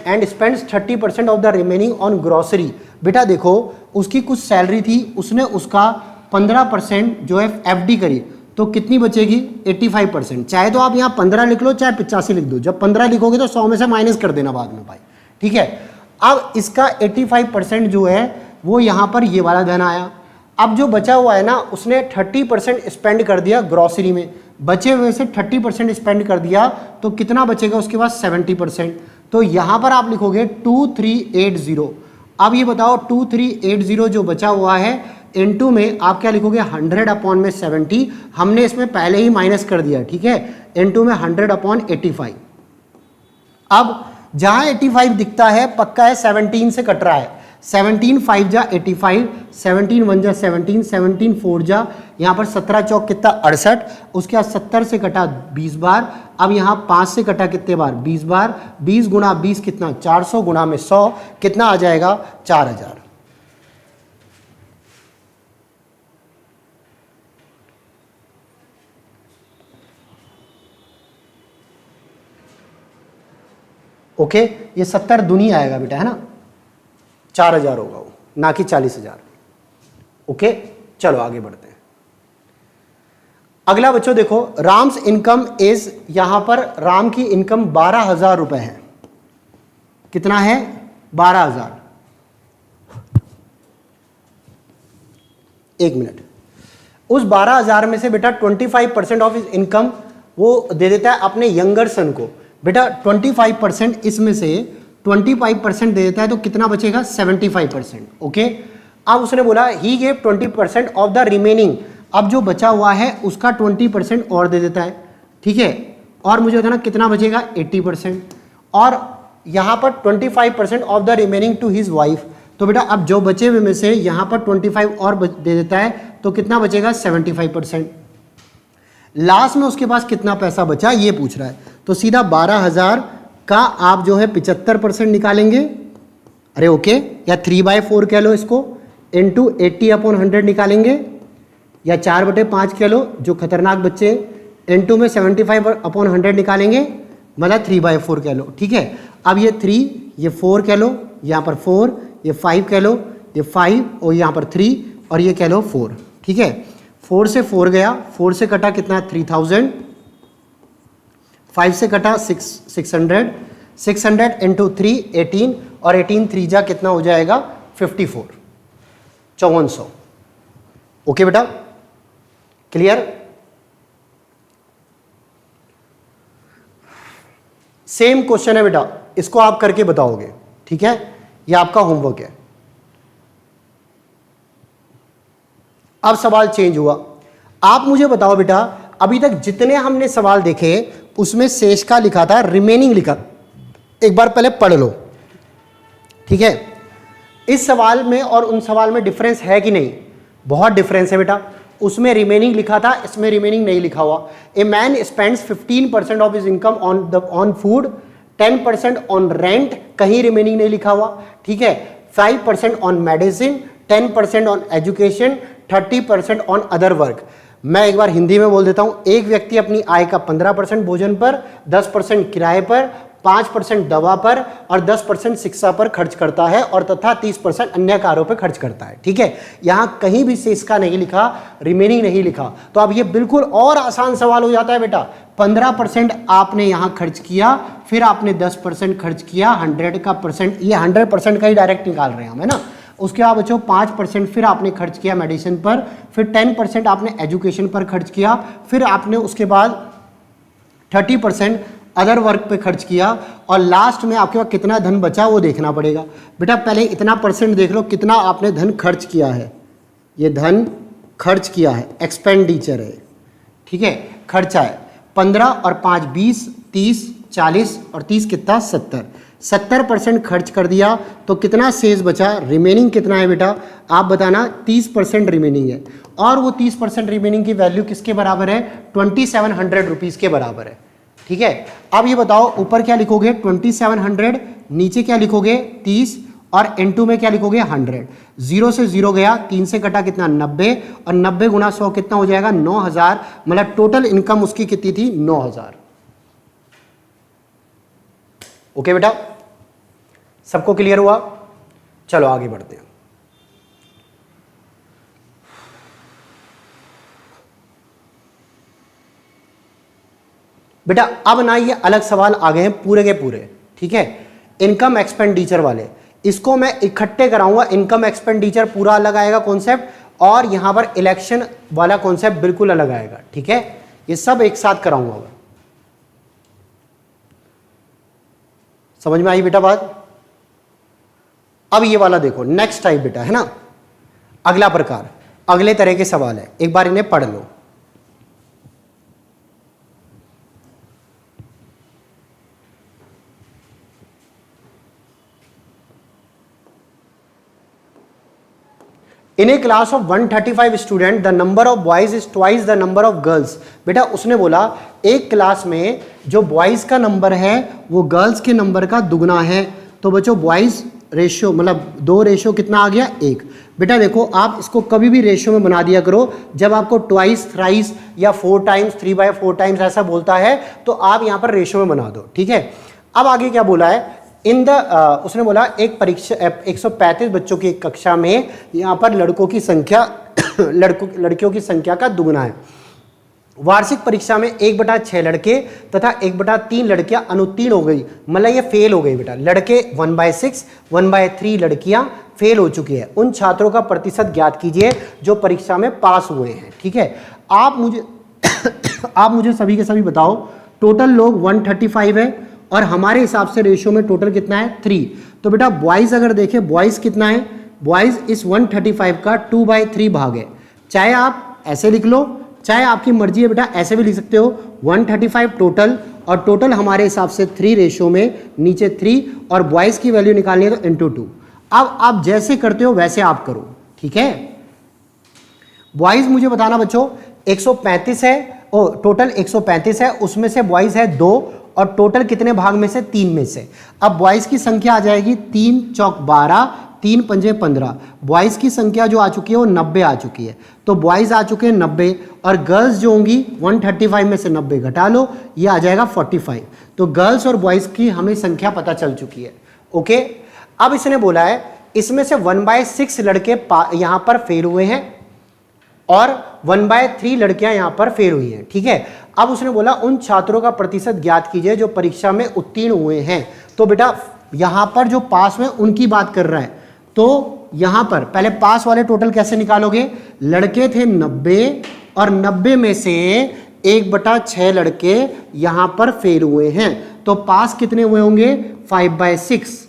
30% of the remaining on grocery. बेटा देखो उसकी कुछ सैलरी थी, उसने उसका 15% जो है एफडी करी, तो कितनी बचेगी 85%। चाहे तो आप यहाँ 15 लिख लो चाहे 85 लिख दो, जब 15 लिखोगे तो 100 में से माइनस कर देना बाद में भाई, ठीक है। अब इसका 85% जो है वो यहाँ पर ये वाला धन आया। अब जो बचा हुआ है ना उसने 30% स्पेंड कर दिया ग्रोसरी में, बचे हुए से 30% स्पेंड कर दिया, तो कितना बचेगा उसके बाद 70%, तो यहाँ पर आप लिखोगे 2380। अब ये बताओ 2380 जो बचा हुआ है इनटू में आप क्या लिखोगे 100/70, हमने इसमें पहले ही माइनस कर दिया, ठीक है, इनटू में 100/85। अब जहां 85 दिखता है पक्का है 17 से कट रहा है, 17 5 जा 85, 17 1 जा 17, 17 4 जा यहाँ पर 17 चौक कितना 68, उसके बाद 70 से कटा 20 बार, अब यहाँ 5 से कटा कितने बार 20 बार, 20 गुणा 20 कितना 400 गुणा में 100 कितना आ जाएगा 4000। ओके ये 70 दुनी आएगा बेटा, है ना, 4000 होगा वो, ना कि 40,000। ओके चलो आगे बढ़ते हैं। अगला बच्चों देखो राम्स इनकम इज, यहां पर राम की इनकम 12,000 रुपए है, कितना है 12,000। एक मिनट, उस 12,000 में से बेटा 25% ऑफ इज इनकम वो दे देता है अपने यंगर सन को। बेटा 25% इसमें से 25% दे देता है तो कितना बचेगा? 75%। ओके, अब उसने बोला he gave 20% of the remaining, अब जो बचा हुआ है उसका 20% और दे देता है, ठीक है, और मुझे बताना कितना बचेगा? 80%। और यहाँ पर 25% of the remaining to his wife, तो बेटा अब जो बचे हुए में से यहाँ पर 25 और दे देता है तो कितना बचेगा? 75%। लास्ट में उसके पास कितना पैसा बचा ये पूछ रहा है, तो सीधा 12,000 का आप जो है 75% निकालेंगे, अरे ओके, या 3/4 कह लो इसको, इंटू 80/100 निकालेंगे, या 4/5 कह लो जो खतरनाक बच्चे, इंटू में 75/100 निकालेंगे, मतलब 3/4 कह लो, ठीक है। अब ये 3, ये 4 कह लो, यहाँ पर 4, ये 5 कह लो, ये 5 और यहाँ पर 3 और ये कह लो 4, ठीक है। 4 से 4 गया, 4 से कटा कितना? 3,000, 5 से कटा 600, 600 इंटू 3 18 और 18 3 जा कितना हो जाएगा? 54, 5400। ओके बेटा, क्लियर? सेम क्वेश्चन है बेटा, इसको आप करके बताओगे, ठीक है, ये आपका होमवर्क है। अब सवाल चेंज हुआ, आप मुझे बताओ बेटा, अभी तक जितने हमने सवाल देखे उसमें शेष का लिखा था, रिमेनिंग लिखा, एक बार पहले पढ़ लो, ठीक है। इस सवाल में और उन सवाल में डिफरेंस है कि नहीं? बहुत डिफरेंस है बेटा, उसमें रिमेनिंग लिखा था, इसमें रिमेनिंग नहीं लिखा हुआ। A man spends 15% of his income on food, 10% on rent, कहीं रिमेनिंग नहीं लिखा हुआ, ठीक है, 5% on medicine, 10% on education, 30% on other work. मैं एक बार हिंदी में बोल देता हूं, एक व्यक्ति अपनी आय का 15% भोजन पर, 10% किराए पर, 5% दवा पर और 10% शिक्षा पर खर्च करता है और तथा 30% अन्य कार्यों पर खर्च करता है, ठीक है। यहां कहीं भी शेष का नहीं लिखा, रिमेनिंग नहीं लिखा, तो अब ये बिल्कुल और आसान सवाल हो जाता है बेटा। 15% आपने यहां खर्च किया, फिर आपने 10% खर्च किया, 100 का परसेंट, ये 100% का ही डायरेक्ट निकाल रहे हैं हम, है ना। उसके बाद बच्चों 5% फिर आपने खर्च किया मेडिसिन पर, फिर 10% आपने एजुकेशन पर खर्च किया, फिर आपने उसके बाद 30% अदर वर्क पे खर्च किया, और लास्ट में आपके पास कितना धन बचा वो देखना पड़ेगा। बेटा पहले इतना परसेंट देख लो कितना आपने धन खर्च किया है, ये धन खर्च किया है, एक्सपेंडिचर है, ठीक है, खर्चा है। 15 और 5 20, 30, 40 और 30 कितना? 70, 70% खर्च कर दिया, तो कितना शेष बचा? रिमेनिंग कितना है बेटा आप बताना? 30% रिमेनिंग है, और वो 30% रिमेनिंग की वैल्यू किसके बराबर है? 2700 रुपीज़ के बराबर है, ठीक है। अब ये बताओ ऊपर क्या लिखोगे? 2700, नीचे क्या लिखोगे? 30, और इनटू में क्या लिखोगे? 100। 0 से 0 गया, 3 से कटा कितना? 90, और 90 गुना 100 कितना हो जाएगा? 9000, मतलब टोटल इनकम उसकी कितनी थी? 9000। ओके बेटा, सबको क्लियर हुआ? चलो आगे बढ़ते हैं। बेटा अब ना ये अलग सवाल आ गए हैं पूरे के पूरे, ठीक है, इनकम एक्सपेंडिचर वाले। इसको मैं इकट्ठे कराऊंगा, इनकम एक्सपेंडिचर पूरा अलग आएगा कॉन्सेप्ट, और यहां पर इलेक्शन वाला कॉन्सेप्ट बिल्कुल अलग आएगा, ठीक है, ये सब एक साथ कराऊंगा। समझ में आई बेटा बात? अब ये वाला देखो, नेक्स्ट टाइप बेटा, है ना, अगला प्रकार, अगले तरह के सवाल है, एक बार इन्हें पढ़ लो। In a class of 135 student the number of boys is twice the number of girls. बेटा उसने बोला एक क्लास में जो बॉयज का नंबर है वो गर्ल्स के नंबर का दुगना है, तो बच्चों बॉयज रेशियो मतलब 2 रेशियो कितना आ गया? 1। बेटा देखो आप इसको कभी भी रेशियो में बना दिया करो, जब आपको ट्वाइस, थ्राइस या 4 टाइम्स, 3/4 टाइम्स ऐसा बोलता है तो आप यहाँ पर रेशियो में बना दो, ठीक है। अब आगे क्या बोला है? इन द उसने बोला एक परीक्षा 135 बच्चों की एक कक्षा में यहाँ पर लड़कों की संख्या लड़कियों की संख्या का दुगना है। वार्षिक परीक्षा में 1/6 लड़के तथा 1/3 लड़कियां अनुत्तीर्ण हो गई, मतलब ये फेल हो गई बेटा। लड़के 1/6, 1/3 लड़कियां फेल हो चुकी है। उन छात्रों का प्रतिशत ज्ञात कीजिए जो परीक्षा में पास हुए हैं। ठीक है, आप मुझे आप मुझे सभी के सभी बताओ, टोटल लोग 135 है और हमारे हिसाब से रेशियो में टोटल कितना है 3। तो बेटा बॉयज अगर देखें, बॉयज कितना है, बॉयज इस 135 का 2/3 भाग है। चाहे आप ऐसे लिख लो, चाहे आपकी मर्जी है बेटा ऐसे भी लिख सकते हो। 135 टोटल, और टोटल हमारे हिसाब से 3 रेशियो में, नीचे 3, और बॉयज की वैल्यू निकालनी है तो इंटू 2। अब आप जैसे करते हो वैसे आप करो। ठीक है, बॉयज मुझे बताना बच्चों 135 है, टोटल 135 है, उसमें से बॉयज है 2, और टोटल कितने भाग में से, 3 में से। अब बॉयज की संख्या आ जाएगी 3 चौक 12, 3 पंजे 15। बॉयज की संख्या जो आ चुकी है वो 90 आ चुकी है। तो बॉयज आ चुके हैं 90, और गर्ल्स जो होंगी 135 में से 90 घटा लो, ये आ जाएगा 45। तो गर्ल्स और बॉयज की हमें संख्या पता चल चुकी है। ओके, अब इसने बोला है इसमें से 1/6 लड़के यहां पर फेल हुए हैं और 1/3 लड़कियां यहां पर फेल हुई हैं। ठीक है, अब उसने बोला उन छात्रों का प्रतिशत ज्ञात कीजिए जो परीक्षा में उत्तीर्ण हुए हैं। तो बेटा यहां पर जो पास में उनकी बात कर रहा है, तो यहां पर पहले पास वाले टोटल कैसे निकालोगे, लड़के थे 90 और 90 में से 1/6 लड़के यहां पर फेल हुए हैं, तो पास कितने हुए होंगे 5/6।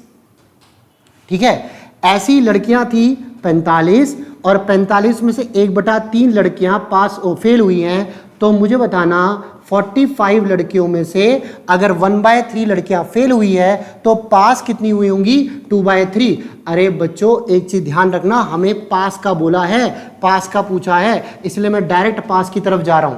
ठीक है, ऐसी लड़कियां थी 45 और 45 में से 1/3 लड़कियां पास फेल हुई हैं। तो मुझे बताना 45 लड़कियों में से अगर 1/3 लड़कियां फेल हुई है तो पास कितनी हुई होंगी 2/3। अरे बच्चों एक चीज ध्यान रखना, हमें पास का बोला है, पास का पूछा है, इसलिए मैं डायरेक्ट पास की तरफ जा रहा हूं,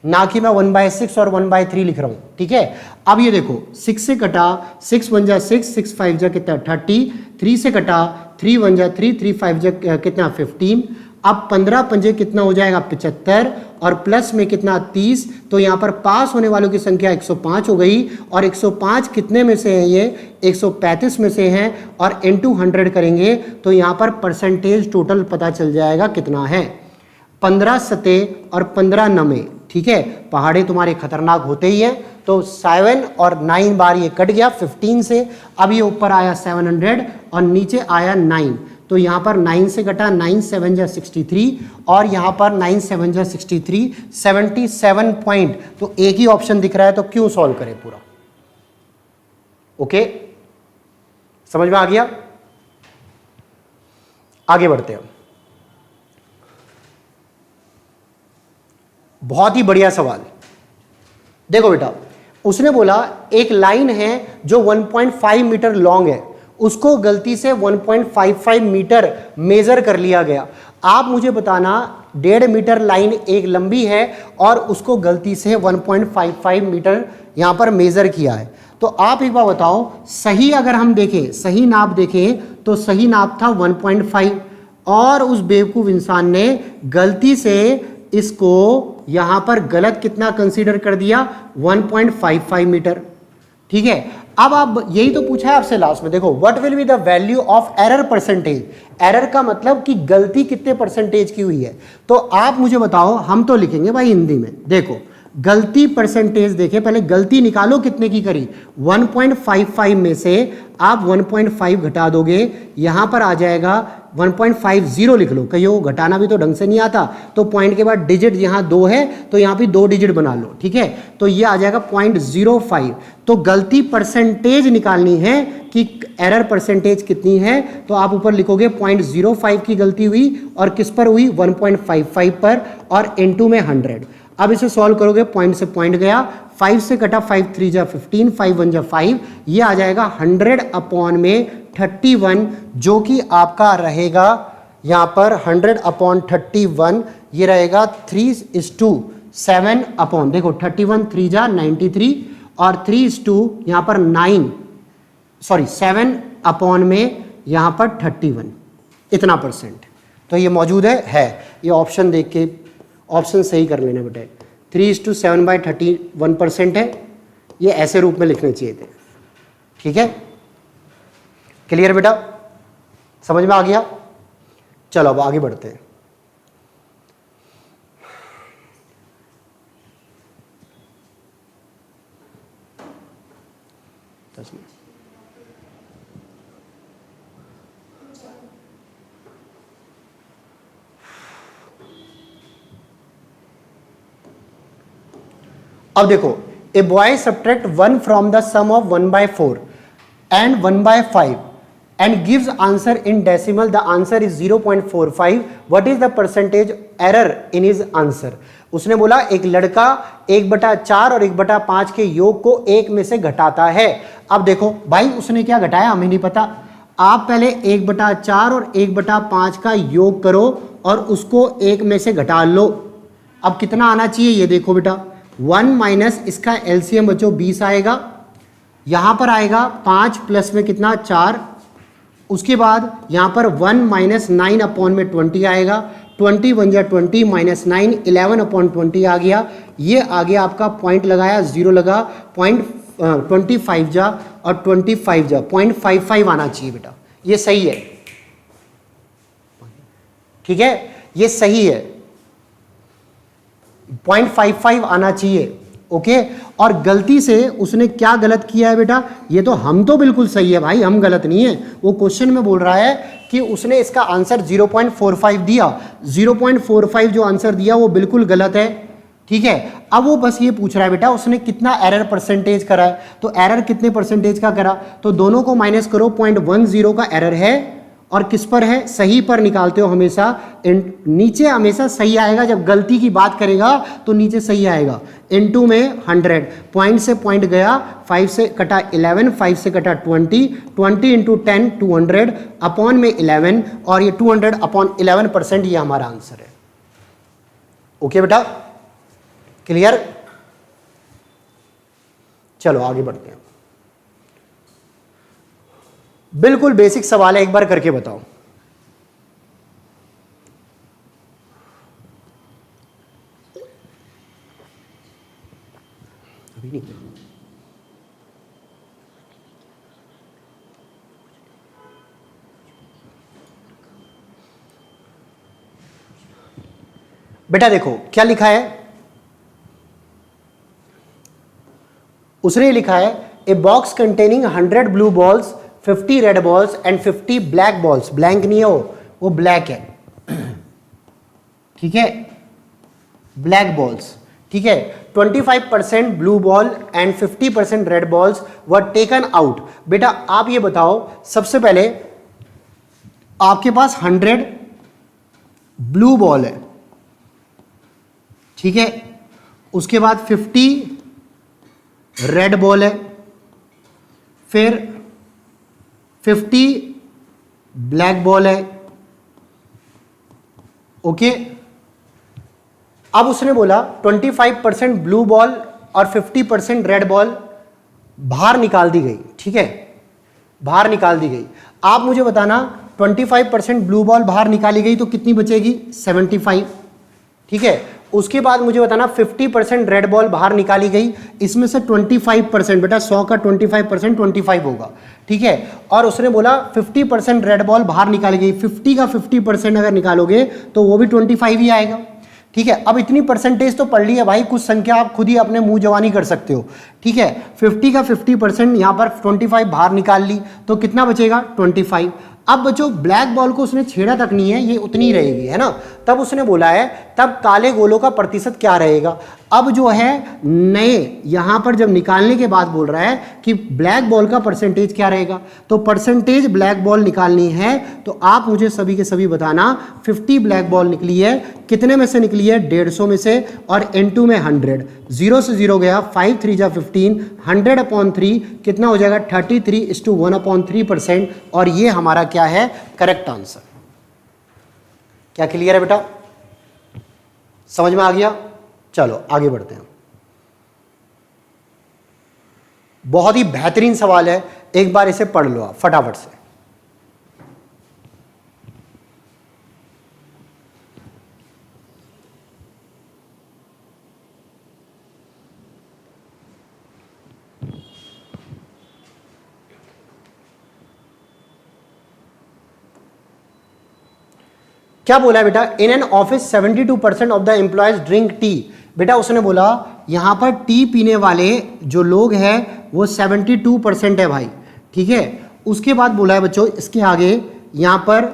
ना कि मैं 1/6 और 1/3 लिख रहा हूं। ठीक है, अब ये देखो 6 से कटा, 6 1 जा 6, 6 5 जा कितना 30, 3 से कटा 3 1 जा 3, 3 5 जा कितना 15। अब 15 पंजे कितना हो जाएगा 75, और प्लस में कितना 30। तो यहाँ पर पास होने वालों की संख्या 105 हो गई, और 105 कितने में से है, ये 135 में से हैं, और इनटू 100 करेंगे तो यहाँ पर परसेंटेज टोटल पता चल जाएगा कितना है, 15 सते और 15 नमे। ठीक है, पहाड़े तुम्हारे खतरनाक होते ही हैं। तो 7 और 9 बार ये कट गया 15 से, अब ये ऊपर आया 700 और नीचे आया 9। तो यहाँ पर 9 से कटा, 9 7 जा 63, और यहाँ पर 9 7 जा 63, 77 पॉइंट। तो एक ही ऑप्शन दिख रहा है, तो क्यों सॉल्व करें पूरा। ओके, समझ में आ गया, आगे बढ़ते हैं। बहुत ही बढ़िया सवाल, देखो बेटा उसने बोला एक लाइन है जो 1.5 मीटर लॉन्ग है, उसको गलती से 1.55 मीटर मेजर कर लिया गया। आप मुझे बताना 1.5 मीटर लाइन एक लंबी है और उसको गलती से 1.55 मीटर यहां पर मेजर किया है। तो आप एक बार बताओ, सही अगर हम देखें, सही नाप देखें तो सही नाप था 1.5, और उस बेवकूफ इंसान ने गलती से इसको यहां पर गलत कितना कंसीडर कर दिया 1.55 मीटर। ठीक है, अब आप यही तो पूछा है आपसे लास्ट में, देखो what will be the value of error percentage. Error का मतलब कि गलती कितने परसेंटेज की हुई है। तो आप मुझे बताओ, हम तो लिखेंगे भाई हिंदी में, देखो गलती परसेंटेज देखे, पहले गलती निकालो कितने की करी, 1.55 में से आप 1.5 घटा दोगे, यहां पर आ जाएगा 1.50 लिख लो, कहियो घटाना भी तो ढंग से नहीं आता, तो पॉइंट के बाद डिजिट यहां 2 है तो यहां भी 2 डिजिट बना लो। ठीक है, तो ये आ जाएगा 0.05। तो गलती परसेंटेज निकालनी है कि एरर परसेंटेज कितनी है, तो आप ऊपर लिखोगे 0.05 की गलती हुई, और किस पर हुई 1.55 पर, और इनटू में 100। अब इसे सॉल्व करोगे, पॉइंट से पॉइंट गया, 5 से कटा 5 3 जा 15, 5 1 जा 5, ये आ जाएगा 100 अपॉन में 31, जो कि आपका रहेगा यहाँ पर 100 अपॉन 31, ये रहेगा 3:7 अपॉन, देखो 31 3 जा 93, और 3:2 यहाँ पर 7 अपॉन में यहाँ पर 31, इतना परसेंट। तो ये मौजूद है, ये ऑप्शन देख के ऑप्शन सही कर लेना बेटे, 3:7/31% है, ये ऐसे रूप में लिखने चाहिए थे। ठीक है, क्लियर बेटा, समझ में आ गया। चलो अब आगे बढ़ते हैं। अब देखो, a boy subtract 1 from the sum of 1/4 and 1/5 and gives answer in decimal, the answer is 0.45. what is the percentage error in his answer? उसने बोला एक लड़का 1/4 और 1/5 के योग को 1 में से घटाता है। अब देखो भाई उसने क्या घटाया हमें नहीं पता, आप पहले 1/4 और 1/5 का योग करो और उसको 1 में से घटा लो। अब कितना आना चाहिए ये देखो बेटा, 1 माइनस इसका एलसीएम बच्चों 20 आएगा, यहां पर आएगा 5 प्लस में कितना 4, उसके बाद यहां पर 1 माइनस 9 अपॉन में 20 आएगा, 20 बन जा 20 माइनस 9 11 अपॉन 20 आ गया, ये आ गया आपका पॉइंट लगाया 0 लगा, 0.25 जा और 25 जा 0.55 आना चाहिए बेटा, ये सही है, ठीक है, ये सही है, 0.55 आना चाहिए। ओके और गलती से उसने क्या गलत किया है बेटा, ये तो हम तो बिल्कुल सही है भाई, हम गलत नहीं है, वो क्वेश्चन में बोल रहा है कि उसने इसका आंसर 0.45 दिया, 0.45 जो आंसर दिया वो बिल्कुल गलत है, ठीक है। अब वो बस ये पूछ रहा है बेटा उसने कितना एरर परसेंटेज करा है, तो एरर कितने परसेंटेज का करा, तो दोनों को माइनस करो, 0.10 का एरर है और किस पर है, सही पर निकालते हो हमेशा, नीचे हमेशा सही आएगा, जब गलती की बात करेगा तो नीचे सही आएगा। इनटू में 100, पॉइंट से पॉइंट गया, 5 से कटा 11, 5 से कटा 20, 20 इंटू 10 200 अपॉन में 11 और ये 200 अपॉन 11%, ये हमारा आंसर है। ओके बेटा, क्लियर, चलो आगे बढ़ते हैं। बिल्कुल बेसिक सवाल है, एक बार करके बताओ। अभी नहीं, बेटा देखो क्या लिखा है, उसने लिखा है a box containing 100 blue balls, 50 red balls and 50 black balls, blank नहीं है वो ब्लैक है, ठीक है, ब्लैक बॉल्स, ठीक है, 25% blue ball and 50% red balls were taken out. बेटा आप ये बताओ, सबसे पहले आपके पास 100 ब्लू बॉल है, ठीक है, उसके बाद 50 रेड बॉल है, फिर 50 ब्लैक बॉल है, ओके। अब उसने बोला 25% ब्लू बॉल और 50% रेड बॉल बाहर निकाल दी गई, ठीक है, बाहर निकाल दी गई। आप मुझे बताना 25% ब्लू बॉल बाहर निकाली गई तो कितनी बचेगी, 75, ठीक है। उसके बाद मुझे बताना 50% रेड बॉल बाहर निकाली गई, इसमें से 25%, बेटा 100 का 25% 25 होगा, ठीक है। और उसने बोला 50% रेड बॉल बाहर निकाली गई, 50 का 50% अगर निकालोगे तो वो भी 25 ही आएगा, ठीक है। अब इतनी परसेंटेज तो पढ़ ली है भाई, कुछ संख्या आप खुद ही अपने मुंह जवानी कर सकते हो, ठीक है। 50 का 50% यहाँ पर 25 बाहर निकाल ली तो कितना बचेगा, 25। अब बच्चों ब्लैक बॉल को उसने छेड़ा तक नहीं है, ये उतनी रहेगी, है ना। तब उसने बोला है तब काले गोलों का प्रतिशत क्या रहेगा। अब जो है नए यहां पर जब निकालने के बाद बोल रहा है कि ब्लैक बॉल का परसेंटेज क्या रहेगा, तो परसेंटेज ब्लैक बॉल निकालनी है तो आप मुझे सभी के सभी बताना। 50 ब्लैक बॉल निकली है, कितने में से निकली है, 150 में से, और N2 में 100, 0 से 0 गया, 5 3 जा 15, 100/3 कितना हो जाएगा, 33:1/3%, और ये हमारा क्या है, करेक्ट आंसर। क्या क्लियर है बेटा, समझ में आ गया। चलो आगे बढ़ते हैं। बहुत ही बेहतरीन सवाल है, एक बार इसे पढ़ लो आप फटाफट से। क्या बोला है बेटा, in an office 72% of the employees drink tea. बेटा उसने बोला यहां पर टी पीने वाले जो लोग हैं वो 72% है भाई, ठीक है। उसके बाद बोला है बच्चों इसके आगे यहां पर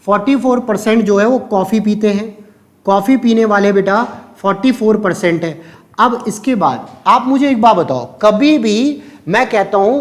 44% जो है वो कॉफ़ी पीते हैं, कॉफ़ी पीने वाले बेटा 44% है। अब इसके बाद आप मुझे एक बात बताओ, कभी भी मैं कहता हूं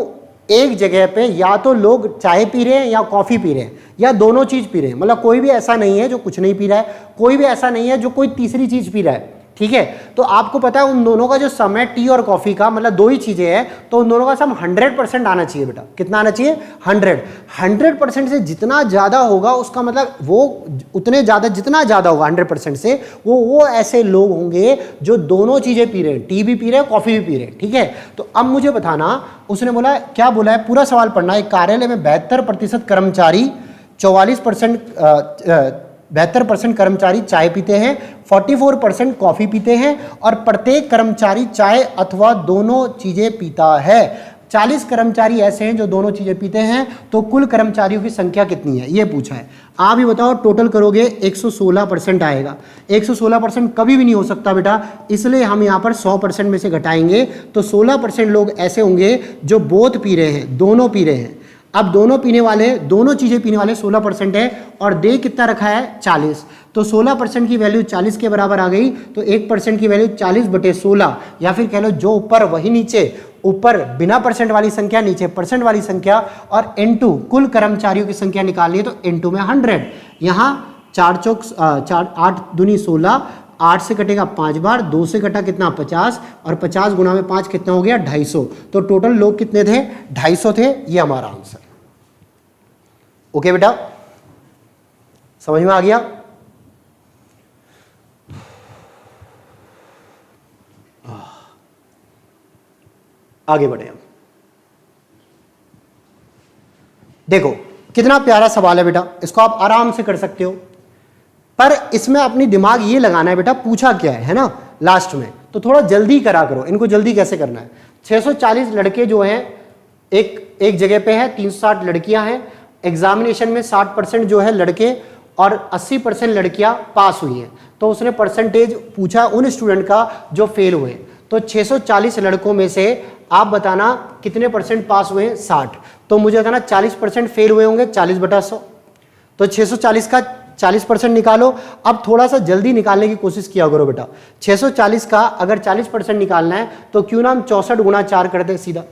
एक जगह पे या तो लोग चाय पी रहे हैं या कॉफी पी रहे हैं या दोनों चीज पी रहे हैं, मतलब कोई भी ऐसा नहीं है जो कुछ नहीं पी रहा है, कोई भी ऐसा नहीं है जो कोई तीसरी चीज पी रहा है, ठीक है। तो आपको पता है उन दोनों का जो सम है टी और कॉफी का, मतलब दो ही चीजें हैं, तो उन दोनों का सम 100% आना चाहिए बेटा। कितना आना चाहिए? 100% से जितना ज्यादा होगा उसका मतलब वो उतने ज्यादा, जितना ज्यादा होगा 100% से वो ऐसे लोग होंगे जो दोनों चीजें पी रहे हैं, टी भी पी रहे हैं कॉफी भी पी रहे हैं, ठीक है। तो अब मुझे बताना, उसने बोला क्या बोला है, पूरा सवाल पढ़ना। एक कार्यालय में 72% कर्मचारी 72% कर्मचारी चाय पीते हैं, 44% कॉफी पीते हैं और प्रत्येक कर्मचारी चाय अथवा दोनों चीजें पीता है। 40 कर्मचारी ऐसे हैं जो दोनों चीजें पीते हैं, तो कुल कर्मचारियों की संख्या कितनी है ये पूछा है। आप ही बताओ, टोटल करोगे 116% आएगा। 116% कभी भी नहीं हो सकता बेटा, इसलिए हम यहाँ पर 100% में से घटाएंगे, तो 16% लोग ऐसे होंगे जो बोथ पी रहे हैं, दोनों पी रहे हैं। अब दोनों पीने वाले, दोनों चीजें पीने वाले 16% है और दे कितना रखा है? 40। तो 16% की वैल्यू 40 के बराबर आ गई, तो 1% की वैल्यू 40/16, या फिर कह लो जो ऊपर वही नीचे, ऊपर बिना परसेंट वाली संख्या, नीचे परसेंट वाली संख्या, और इनटू कुल कर्मचारियों की संख्या निकालनी है तो इनटू में 100। यहाँ 4 चौक 8 दूनी 16, 8 से कटेगा 5 बार, 2 से कटा कितना? 50, और 50 गुना में 5 कितना हो गया? 250। तो टोटल लोग कितने थे? 250 थे। ये हमारा आंसर। ओके बेटा, समझ में आ गया? आगे बढ़े हम। देखो कितना प्यारा सवाल है बेटा, इसको आप आराम से कर सकते हो, पर इसमें अपनी दिमाग ये लगाना है बेटा पूछा क्या है ना लास्ट में, तो थोड़ा जल्दी करा करो। इनको जल्दी कैसे करना है? 640 लड़के जो हैं एक जगह पे है, 360 लड़कियां हैं। एग्जामिनेशन में 60% जो है लड़के और 80% लड़कियां पास हुई हैं, तो उसने परसेंटेज पूछा उन स्टूडेंट का जो फेल हुए। तो 640 लड़कों में से आप बताना कितने परसेंट पास हुए हैं? 60। तो मुझे बताना 40% फेल हुए होंगे, 40/100। तो 640 का 40% निकालो। अब थोड़ा सा जल्दी निकालने की कोशिश किया करो बेटा। 640 का अगर 40% निकालना है तो क्यों ना हम 64 गुणा 4 कर दें सीधा।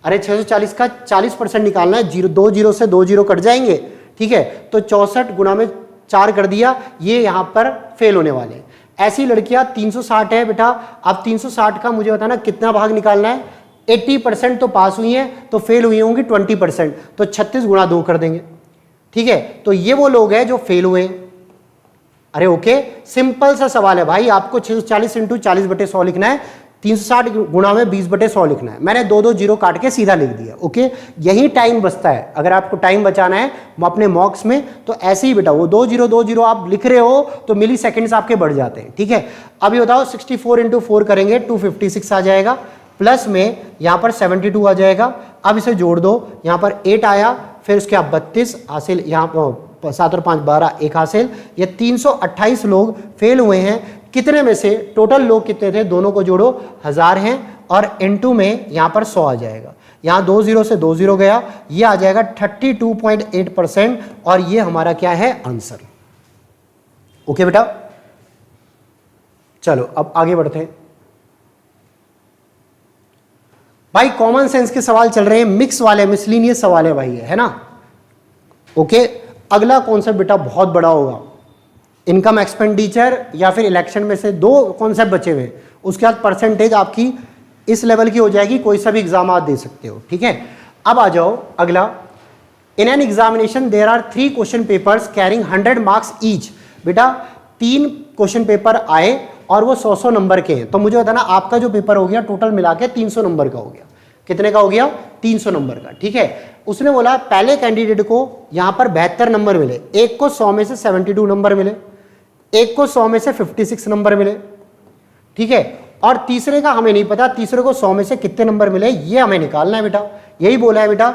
अरे 640 का 40% निकालना है, 2 जीरो से 2 जीरो कट जाएंगे, ठीक है। तो 64 गुणा में 4 कर दिया, ये यहां पर फेल होने वाले हैं। ऐसी लड़कियां 360 है बेटा। अब 360 का मुझे बताना कितना भाग निकालना है? 80% तो पास हुई हैं, तो फेल हुई होंगी 20%, तो 36 गुणा 2 कर देंगे, ठीक है। तो ये वो लोग हैं जो फेल हुए। अरे ओके, सिंपल सा सवाल है भाई, आपको 640 × 40/100 लिखना है, 360 गुणा में 20/100 लिखना है। मैंने 2 जीरो काट के सीधा लिख दिया। ओके, यही टाइम बचता है। अगर आपको टाइम बचाना है अपने मॉक्स में, तो ऐसे ही बेटा वो 2 जीरो आप लिख रहे हो तो मिली सेकेंड्स आपके बढ़ जाते हैं, ठीक है। अभी बताओ 64 × 4 करेंगे, 256 आ जाएगा, प्लस में यहाँ पर 72 आ जाएगा। अब इसे जोड़ दो, यहाँ पर 8 आया, फिर उसके बाद 32 हासिल, यहाँ पर 7 और 5 12, 1 हासिल। ये 328 लोग फेल हुए हैं। कितने में से टोटल लोग कितने थे? दोनों को जोड़ो, 1000 हैं, और इनटू में यहाँ पर 100 आ जाएगा। यहाँ 2 जीरो से 2 जीरो गया, ये आ जाएगा 32.8%, और ये हमारा क्या है? आंसर। ओके बेटा, चलो अब आगे बढ़ते हैं भाई। कॉमन सेंस के सवाल चल रहे हैं, मिक्स वाले, मिसलिनियस सवाल है भाई, है ना। ओके, अगला कॉन्सेप्ट बेटा बहुत बड़ा होगा। इनकम एक्सपेंडिचर या फिर इलेक्शन में से 2 कॉन्सेप्ट बचे हुए, उसके बाद परसेंटेज आपकी इस लेवल की हो जाएगी, कोई सा भी एग्जाम आप दे सकते हो, ठीक है। अब आ जाओ अगला। In an examination there are 3 question papers carrying 100 marks each. बेटा 3 क्वेश्चन पेपर आए और वो 100 नंबर के हैं, तो मुझे बताना आपका जो पेपर हो गया टोटल मिला के 300 नंबर का हो गया। कितने का हो गया? 300 नंबर का, ठीक है। उसने बोला पहले कैंडिडेट को यहां पर 72 नंबर मिले, एक को 100 में से 72 नंबर मिले, एक को 100 में से 56 नंबर मिले, ठीक है। और तीसरे का हमें नहीं पता, तीसरे को 100 में से कितने नंबर मिले, ये हमें निकालना है बेटा। यही बोला है बेटा।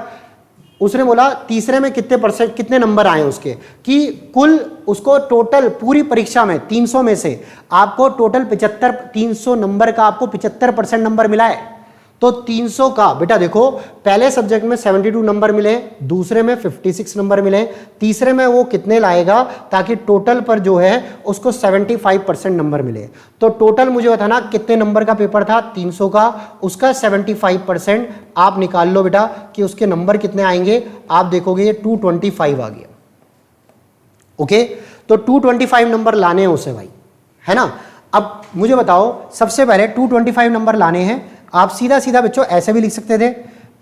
उसने बोला तीसरे में कितने नंबर आए उसके, कि कुल उसको टोटल पूरी परीक्षा में 300 में से आपको टोटल 300 नंबर का आपको 75% नंबर मिला है। तो 300 का बेटा देखो, पहले सब्जेक्ट में 72 नंबर मिले, दूसरे में 56 नंबर मिले, तीसरे में वो कितने लाएगा ताकि टोटल पर जो है उसको 75% नंबर मिले। तो टोटल मुझे बताना कितने नंबर का पेपर था, 300 का, उसका 75% आप निकाल लो बेटा कि उसके नंबर कितने आएंगे। आप देखोगे ये 225 आ गया। ओके, तो 225 नंबर लाने हैं उसे भाई, है ना। अब मुझे बताओ, सबसे पहले 225 नंबर लाने हैं। आप सीधा सीधा बच्चों ऐसे भी लिख सकते थे,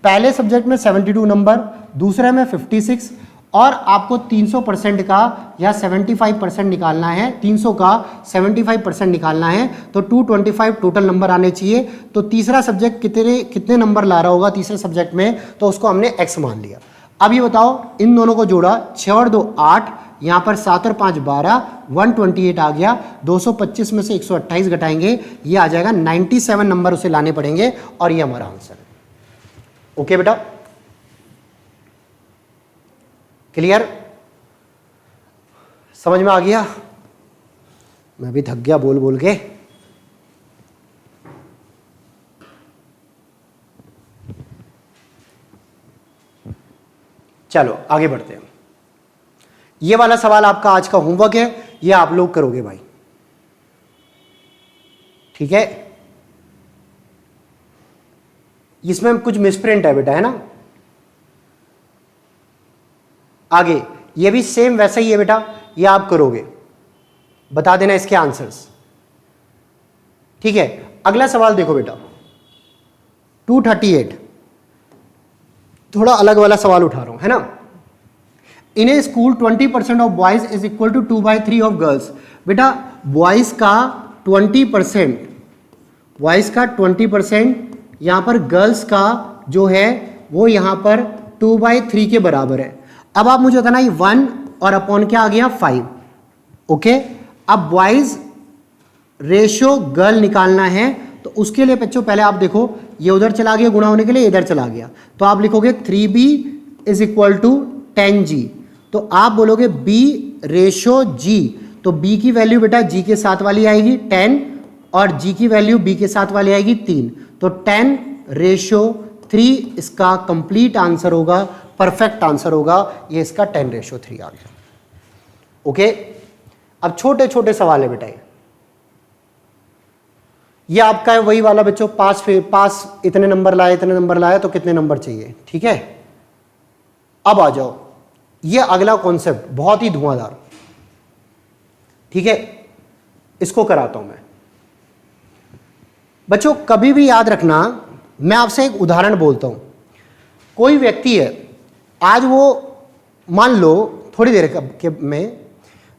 पहले सब्जेक्ट में 72 नंबर, दूसरे में 56, और आपको 300% का या 75% निकालना है, 300 का 75% निकालना है, तो 225 टोटल नंबर आने चाहिए। तो तीसरा सब्जेक्ट कितने नंबर ला रहा होगा तीसरे सब्जेक्ट में, तो उसको हमने x मान लिया। अब ये बताओ, इन दोनों को जोड़ा, 6 और 2 8, यहाँ पर 7 और 5 12, 128 आ गया। 225 में से 128 घटाएंगे, ये आ जाएगा 97 नंबर उसे लाने पड़ेंगे, और ये हमारा आंसर है। ओके बेटा, क्लियर, समझ में आ गया। मैं भी थक गया बोल बोल के। चलो आगे बढ़ते हैं। ये वाला सवाल आपका आज का होमवर्क है, ये आप लोग करोगे भाई, ठीक है। इसमें कुछ मिसप्रिंट है बेटा, है ना। आगे ये भी सेम वैसा ही है बेटा, ये आप करोगे, बता देना इसके आंसर्स, ठीक है। अगला सवाल देखो बेटा, 238, थोड़ा अलग वाला सवाल उठा रहा हूं, है ना। In a school 20% of boys is equal to 2/3 of girls. बेटा बॉयज का 20%, बॉयज का 20%, यहां पर गर्ल्स का जो है वो यहां पर 2/3 के बराबर है। अब आप मुझे बताना, ये 1 और अपॉन क्या आ गया 5। ओके, अब बॉयज रेशियो गर्ल निकालना है, तो उसके लिए बच्चों पहले आप देखो, ये उधर चला गया गुणा होने के लिए, इधर चला गया, तो आप लिखोगे 3b is equal to 10g। तो आप बोलोगे b रेशो g, तो b की वैल्यू बेटा g के साथ वाली आएगी 10, और g की वैल्यू b के साथ वाली आएगी 3, तो 10 रेशो 3 इसका कंप्लीट आंसर होगा, परफेक्ट आंसर होगा, ये इसका 10 रेशो 3 आ गया। ओके, अब छोटे छोटे सवाल है बेटा, ये आपका है वही वाला बच्चों, पास इतने नंबर लाए, इतने नंबर लाए, तो कितने नंबर चाहिए, ठीक है। अब आ जाओ, ये अगला कॉन्सेप्ट बहुत ही धुआंधार, ठीक है, इसको कराता हूं मैं बच्चों। कभी भी याद रखना, मैं आपसे एक उदाहरण बोलता हूं। कोई व्यक्ति है, आज वो मान लो थोड़ी देर के में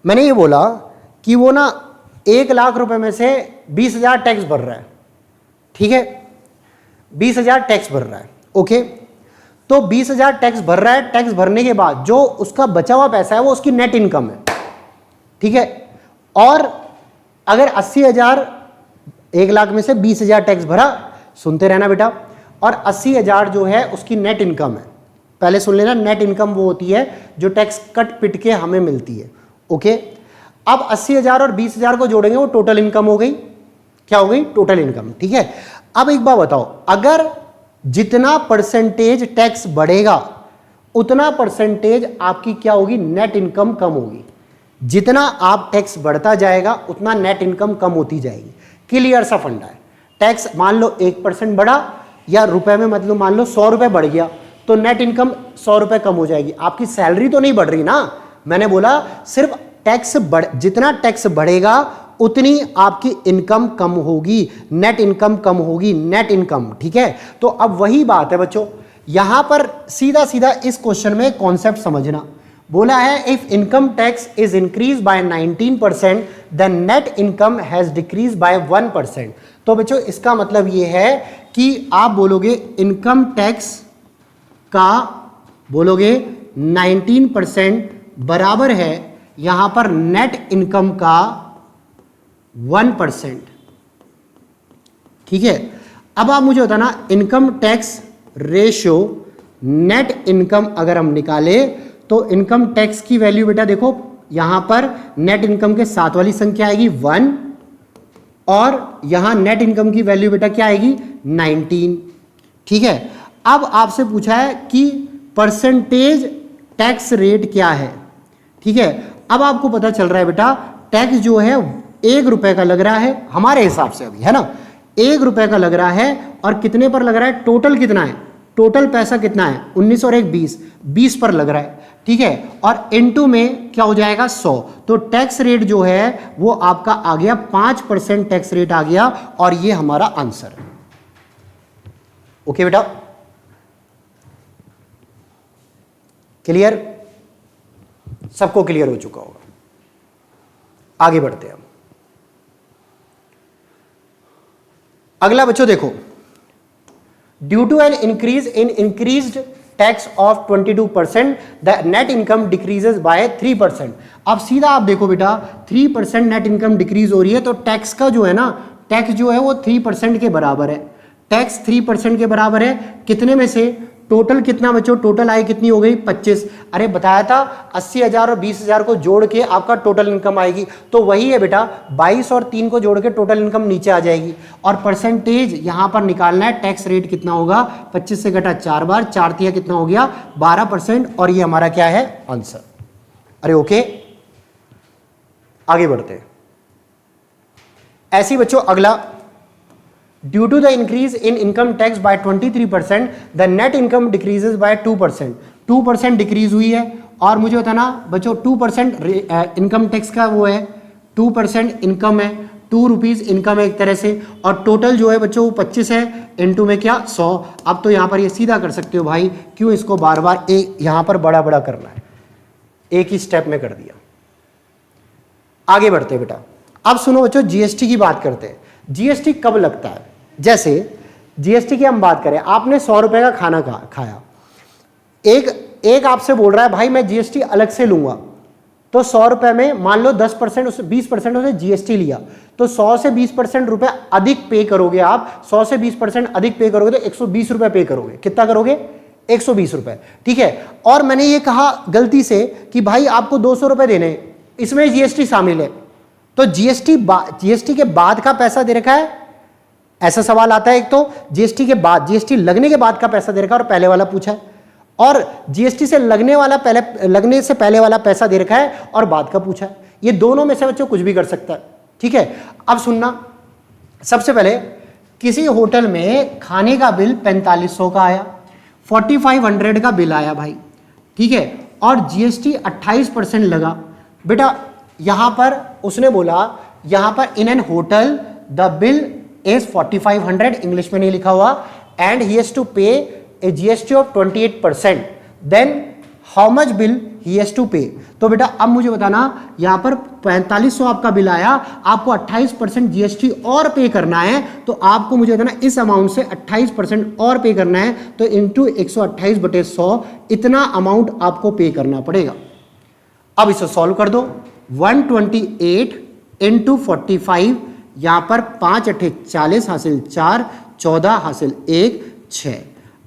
मैंने ये बोला कि वो ना 1 लाख रुपए में से 20,000 टैक्स भर रहा है, ठीक है, 20,000 टैक्स भर रहा है। ओके, तो 20,000 टैक्स भर रहा है, टैक्स भरने के बाद जो उसका बचा हुआ पैसा है वो उसकी नेट इनकम है, ठीक है। और अगर 80,000, 1 लाख में से 20,000 टैक्स भरा, सुनते रहना बेटा, और 80,000 जो है उसकी नेट इनकम है। पहले सुन लेना, नेट इनकम वो होती है जो टैक्स कट पिट के हमें मिलती है। ओके, अब 80,000 और 20,000 को जोड़ेंगे, वो टोटल इनकम हो गई। क्या हो गई? टोटल इनकम, ठीक है। अब एक बात बताओ, अगर जितना परसेंटेज टैक्स बढ़ेगा उतना परसेंटेज आपकी क्या होगी? नेट इनकम कम होगी। जितना आप टैक्स बढ़ता जाएगा उतना नेट इनकम कम होती जाएगी। क्लियर सा फंडा है। टैक्स मान लो 1% बढ़ा, या रुपए में मतलब मान लो 100 रुपए बढ़ गया, तो नेट इनकम 100 रुपए कम हो जाएगी। आपकी सैलरी तो नहीं बढ़ रही ना, मैंने बोला सिर्फ टैक्स जितना टैक्स बढ़ेगा उतनी आपकी इनकम कम होगी, नेट इनकम कम होगी, नेट इनकम, ठीक है। तो अब वही बात है बच्चों, यहां पर सीधा सीधा इस क्वेश्चन में कॉन्सेप्ट समझना। बोला है if income tax is increase by 19% then net income has decrease by 1%। तो बच्चों इसका मतलब यह है कि आप बोलोगे इनकम टैक्स का बोलोगे 19% बराबर है यहां पर नेट इनकम का 1%, ठीक है। अब आप मुझे बताना income tax ratio net income अगर हम निकाले तो इनकम टैक्स की वैल्यू बेटा देखो यहां पर नेट इनकम के साथ वाली संख्या आएगी 1, और यहां नेट इनकम की वैल्यू बेटा क्या आएगी? 19, ठीक है। अब आपसे पूछा है कि परसेंटेज टैक्स रेट क्या है, ठीक है। अब आपको पता चल रहा है बेटा टैक्स जो है 1 रुपए का लग रहा है हमारे हिसाब से अभी, है ना, 1 रुपए का लग रहा है। और कितने पर लग रहा है, टोटल कितना है, टोटल पैसा कितना है, 19 और 1 20, 20 पर लग रहा है, ठीक है। और इनटू में क्या हो जाएगा 100। तो टैक्स रेट जो है वो आपका आ गया 5% टैक्स रेट आ गया, और ये हमारा आंसर है। ओके बेटा, क्लियर, सबको क्लियर हो चुका होगा। आगे बढ़ते हैं हम। अगला बच्चों देखो, due to an increase in increased tax of 22% the net income decreases by 3%। अब सीधा आप देखो बेटा 3% नेट इनकम डिक्रीज हो रही है, तो टैक्स का जो है ना, टैक्स जो है वो 3% के बराबर है। टैक्स 3% के बराबर है, कितने में से, टोटल कितना बच्चों, टोटल आय कितनी हो गई 25। अरे बताया था 80,000 और 20,000 को जोड़ के आपका टोटल इनकम आएगी, तो वही है बेटा 22 और 3 को जोड़ के टोटल इनकम नीचे आ जाएगी। और परसेंटेज यहां पर निकालना है, टैक्स रेट कितना होगा, 25 से घटा 4 बार, 4 तिया कितना हो गया 12%, और ये हमारा क्या है आंसर। अरे ओके, आगे बढ़ते हैं। ऐसी बच्चों अगला, due to the increase in income tax by 23% the net income decreases by 2%। 2% decrease हुई है, और मुझे बताना बच्चों 2% इनकम टैक्स का वो है, 2% इनकम है, 2 रुपीज इनकम है एक तरह से, और टोटल जो है बच्चों वो 25 है, इनटू में क्या 100। अब तो यहां पर ये सीधा कर सकते हो भाई, क्यों इसको बार बार एक यहां पर बड़ा बड़ा करना है, एक ही स्टेप में कर दिया। आगे बढ़ते बेटा, अब सुनो बच्चों जीएसटी की बात करते हैं। जीएसटी कब लगता है, जैसे जीएसटी की हम बात करें, आपने 100 रुपए का खाना खाया, एक आपसे बोल रहा है भाई मैं जीएसटी अलग से लूंगा, तो 100 रुपए में मान लो 10% 20% उसने जीएसटी लिया, तो 100 से 20% रुपए अधिक पे करोगे आप, 100 से 20% अधिक पे करोगे तो 120 रुपए पे करोगे। कितना करोगे, 120 रुपए, ठीक है। और मैंने ये कहा गलती से कि भाई आपको 200 रुपए देने, इसमें जीएसटी शामिल है, तो जीएसटी के बाद का पैसा दे रखा है, ऐसा सवाल आता है। एक तो जीएसटी के बाद, जीएसटी लगने के बाद का पैसा दे रखा है, और पहले वाला पूछा है, और जीएसटी से लगने से पहले वाला पैसा दे रखा है और बाद का पूछा है। ये दोनों में से बच्चों कुछ भी कर सकता है, ठीक है। अब सुनना, सबसे पहले किसी होटल में खाने का बिल 4500 का आया, 4500 का बिल आया भाई, ठीक है, और जीएसटी 28% लगा। बेटा यहां पर उसने बोला, यहां पर in an hotel the bill is 4500, English में नहीं लिखा हुआ, and he has to pay a GST of 28%, then how much bill he has to pay। तो बेटा अब मुझे बताना, यहां पर 4500 आपका बिल आया, आपको 28% जीएसटी और पे करना है, तो आपको मुझे बताना इस अमाउंट से 28% और पे करना है, तो इंटू 128/100 इतना अमाउंट आपको पे करना पड़ेगा। अब इसे सॉल्व कर दो, 128 इंटू 45, यहां पर 5 अठे 40 हासिल 4, 14 हासिल 1, 6,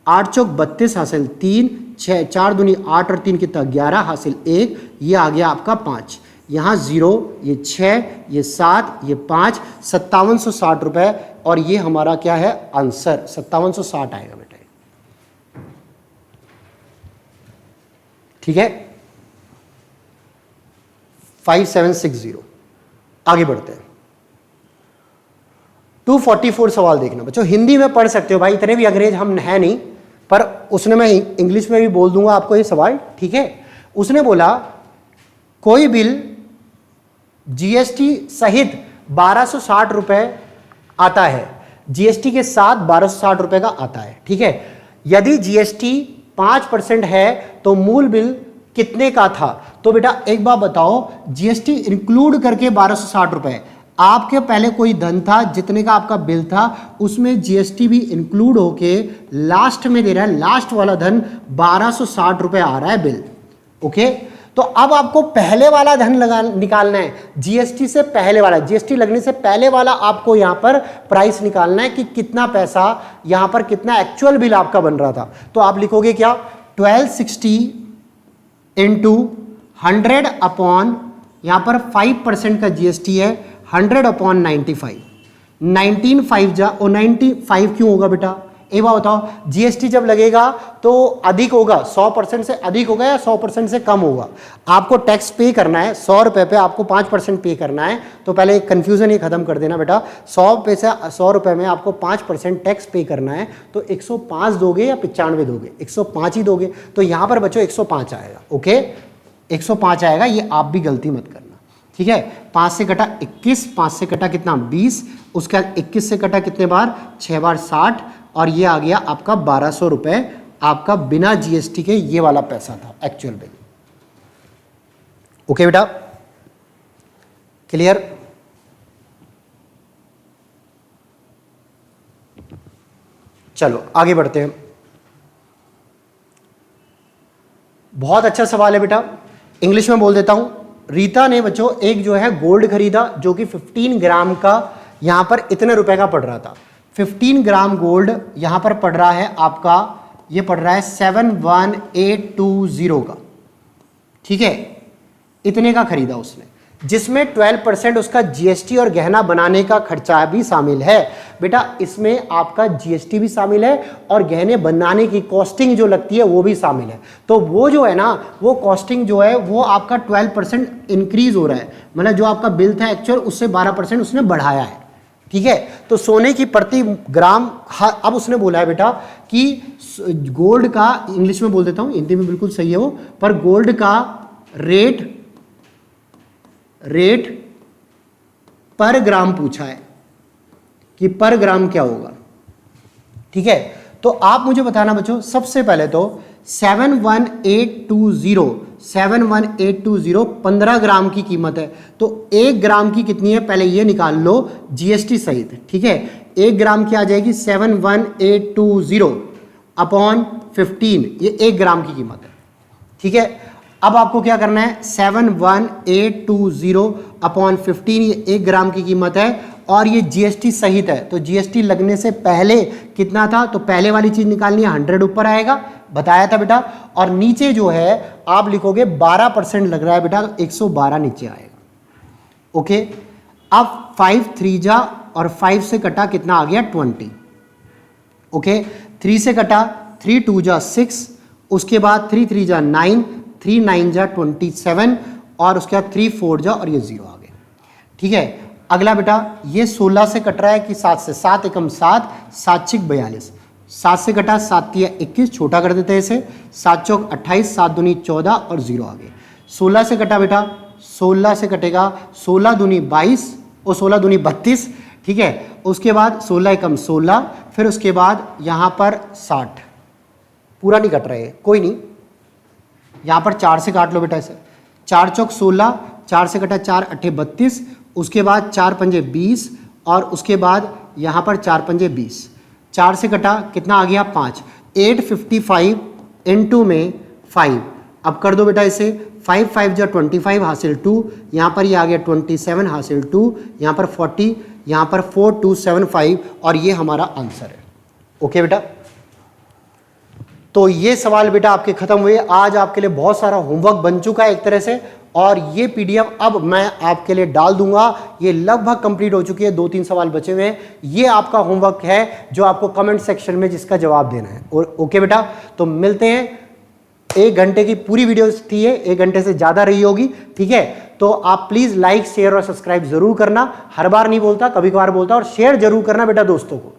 8 चौक 32 हासिल 3, 6 4 दूनी 8 और 3 कितना 11 हासिल 1, ये आ गया आपका 5, यहाँ 0, ये 6, ये 7, ये 5, 5760 रुपए, और ये हमारा क्या है आंसर 5760 आएगा बेटा, ठीक है 5760। आगे बढ़ते हैं, 244 सवाल देखना बच्चों, हिंदी में पढ़ सकते हो भाई, इतने भी अंग्रेज हम है नहीं, पर उसने, मैं इंग्लिश में भी बोल दूंगा आपको ये सवाल, ठीक है। उसने बोला कोई बिल जीएसटी सहित 1260 रुपए आता है, जीएसटी के साथ 1260 रुपए का आता है, ठीक है। यदि जीएसटी 5% है तो मूल बिल कितने का था। तो बेटा एक बात बताओ, जीएसटी इंक्लूड करके 1260 रुपए, आपके पहले कोई धन था जितने का आपका बिल था, उसमें जीएसटी भी इंक्लूड होके लास्ट में दे रहा है, लास्ट वाला धन 1260 रुपए आ रहा है बिल, ओके। तो अब आपको पहले वाला धन निकालना है, जीएसटी से पहले वाला, जीएसटी लगने से पहले वाला आपको यहां पर प्राइस निकालना है कि कितना पैसा यहां पर, कितना एक्चुअल बिल आपका बन रहा था। तो आप लिखोगे क्या, 1260 इंटू 100 अपॉन, यहां पर 5% का जीएसटी है, 100 अपॉन 95, 95 क्यों होगा बेटा, एक बात बताओ, जीएसटी जब लगेगा तो अधिक होगा, 100% से अधिक होगा या 100% से कम होगा? आपको टैक्स पे करना है 100 रुपए पे, आपको 5% पे करना है। तो पहले एक कंफ्यूजन ही खत्म कर देना बेटा, 100 रुपए में आपको 5% टैक्स पे करना है, तो 105 दोगे या 95 दोगे? 105 ही दोगे। तो यहां पर बच्चों 105 आएगा। ओके, 105 आएगा, ये आप भी गलती मत करना, ठीक है। 5 से कटा 21, 5 से कटा कितना 20, उसके बाद 21 से कटा कितने बार 6 बार 60, और ये आ गया आपका 1200 रुपए, आपका बिना जीएसटी के ये वाला पैसा था एक्चुअल बिल। ओके बेटा, क्लियर? चलो आगे बढ़ते हैं। बहुत अच्छा सवाल है बेटा, इंग्लिश में बोल देता हूं। रीता ने बच्चों एक जो है गोल्ड खरीदा जो कि 15 ग्राम का यहां पर इतने रुपए का पड़ रहा था। 15 ग्राम गोल्ड यहां पर पड़ रहा है आपका, ये पड़ रहा है 71820 का, ठीक है। इतने का खरीदा उसने, जिसमें 12% उसका जीएसटी और गहना बनाने का खर्चा भी शामिल है। बेटा इसमें आपका जीएसटी भी शामिल है और गहने बनाने की कॉस्टिंग जो लगती है वो भी शामिल है। तो वो जो है ना, वो कॉस्टिंग जो है वो आपका 12% इंक्रीज हो रहा है, मतलब जो आपका बिल था एक्चुअल उससे 12% उसने बढ़ाया है, ठीक है। तो सोने की प्रति ग्राम, अब उसने बोला है बेटा कि गोल्ड का, इंग्लिश में बोल देता हूं, हिंदी में बिल्कुल सही है वो, पर गोल्ड का रेट पर ग्राम पूछा है कि पर ग्राम क्या होगा, ठीक है। तो आप मुझे बताना बच्चों, सबसे पहले तो 71820 15 ग्राम की कीमत है, तो 1 ग्राम की कितनी है पहले ये निकाल लो जीएसटी सहित, ठीक है। 1 ग्राम की आ जाएगी 71820 अपॉन 15, ये 1 ग्राम की कीमत है, ठीक है। अब आपको क्या करना है, 71820 अपॉन 15, ये 1 ग्राम की कीमत है और ये जीएसटी सहित है। तो जीएसटी लगने से पहले कितना था, तो पहले वाली चीज निकालनी है, 100 ऊपर आएगा, बताया था बेटा। और नीचे जो है आप लिखोगे 12% लग रहा है बेटा, तो 112 नीचे आएगा। ओके, अब 5 3 जा और 5 से कटा कितना आ गया 20। ओके, 3 से कटा 3 2 जा 6, उसके बाद 3 3 जा 9, 3 9 जा 27 और उसके बाद 3 4 जा और ये 0 आ गया, ठीक है। अगला बेटा ये 16 से कट रहा है कि 7 से, 7 एकम 7, 7 6 42, 7 से कटा 7 3 21, छोटा कर देते हैं इसे, 7 चौक 28, 7 दूनी 14 और 0 आ गए। 16 से कटा बेटा, 16 से कटेगा 16 दूनी 22 और 16 दूनी 32, ठीक है। उसके बाद 16 एकम 16, फिर उसके बाद यहाँ पर 60, पूरा नहीं कट रहे हैं, कोई नहीं, यहाँ पर 4 से काट लो बेटा इसे, 4 चौक 16, 4 से कटा 4 8 32, उसके बाद 4 पंजे 20 और उसके बाद यहाँ पर 4 पंजे 20, 4 से कटा कितना आ गया 5, 855 इंटू में 5, अब कर दो बेटा इसे, 5 5 जा 25 हासिल 2, यहाँ पर ये आ गया 27 हासिल 2, यहाँ पर 40, यहाँ पर 4275 और ये हमारा आंसर है। ओके बेटा, तो ये सवाल बेटा आपके खत्म हुए। आज आपके लिए बहुत सारा होमवर्क बन चुका है एक तरह से, और ये पीडीएफ अब मैं आपके लिए डाल दूंगा। ये लगभग कंप्लीट हो चुकी है, 2-3 सवाल बचे हुए हैं। ये आपका होमवर्क है जो आपको कमेंट सेक्शन में जिसका जवाब देना है। और ओके बेटा, तो मिलते हैं। 1 घंटे की पूरी वीडियो थी है, 1 घंटे से ज्यादा रही होगी, ठीक है। तो आप प्लीज लाइक शेयर और सब्सक्राइब जरूर करना। हर बार नहीं बोलता, कभी कभार बोलता, और शेयर जरूर करना बेटा दोस्तों को।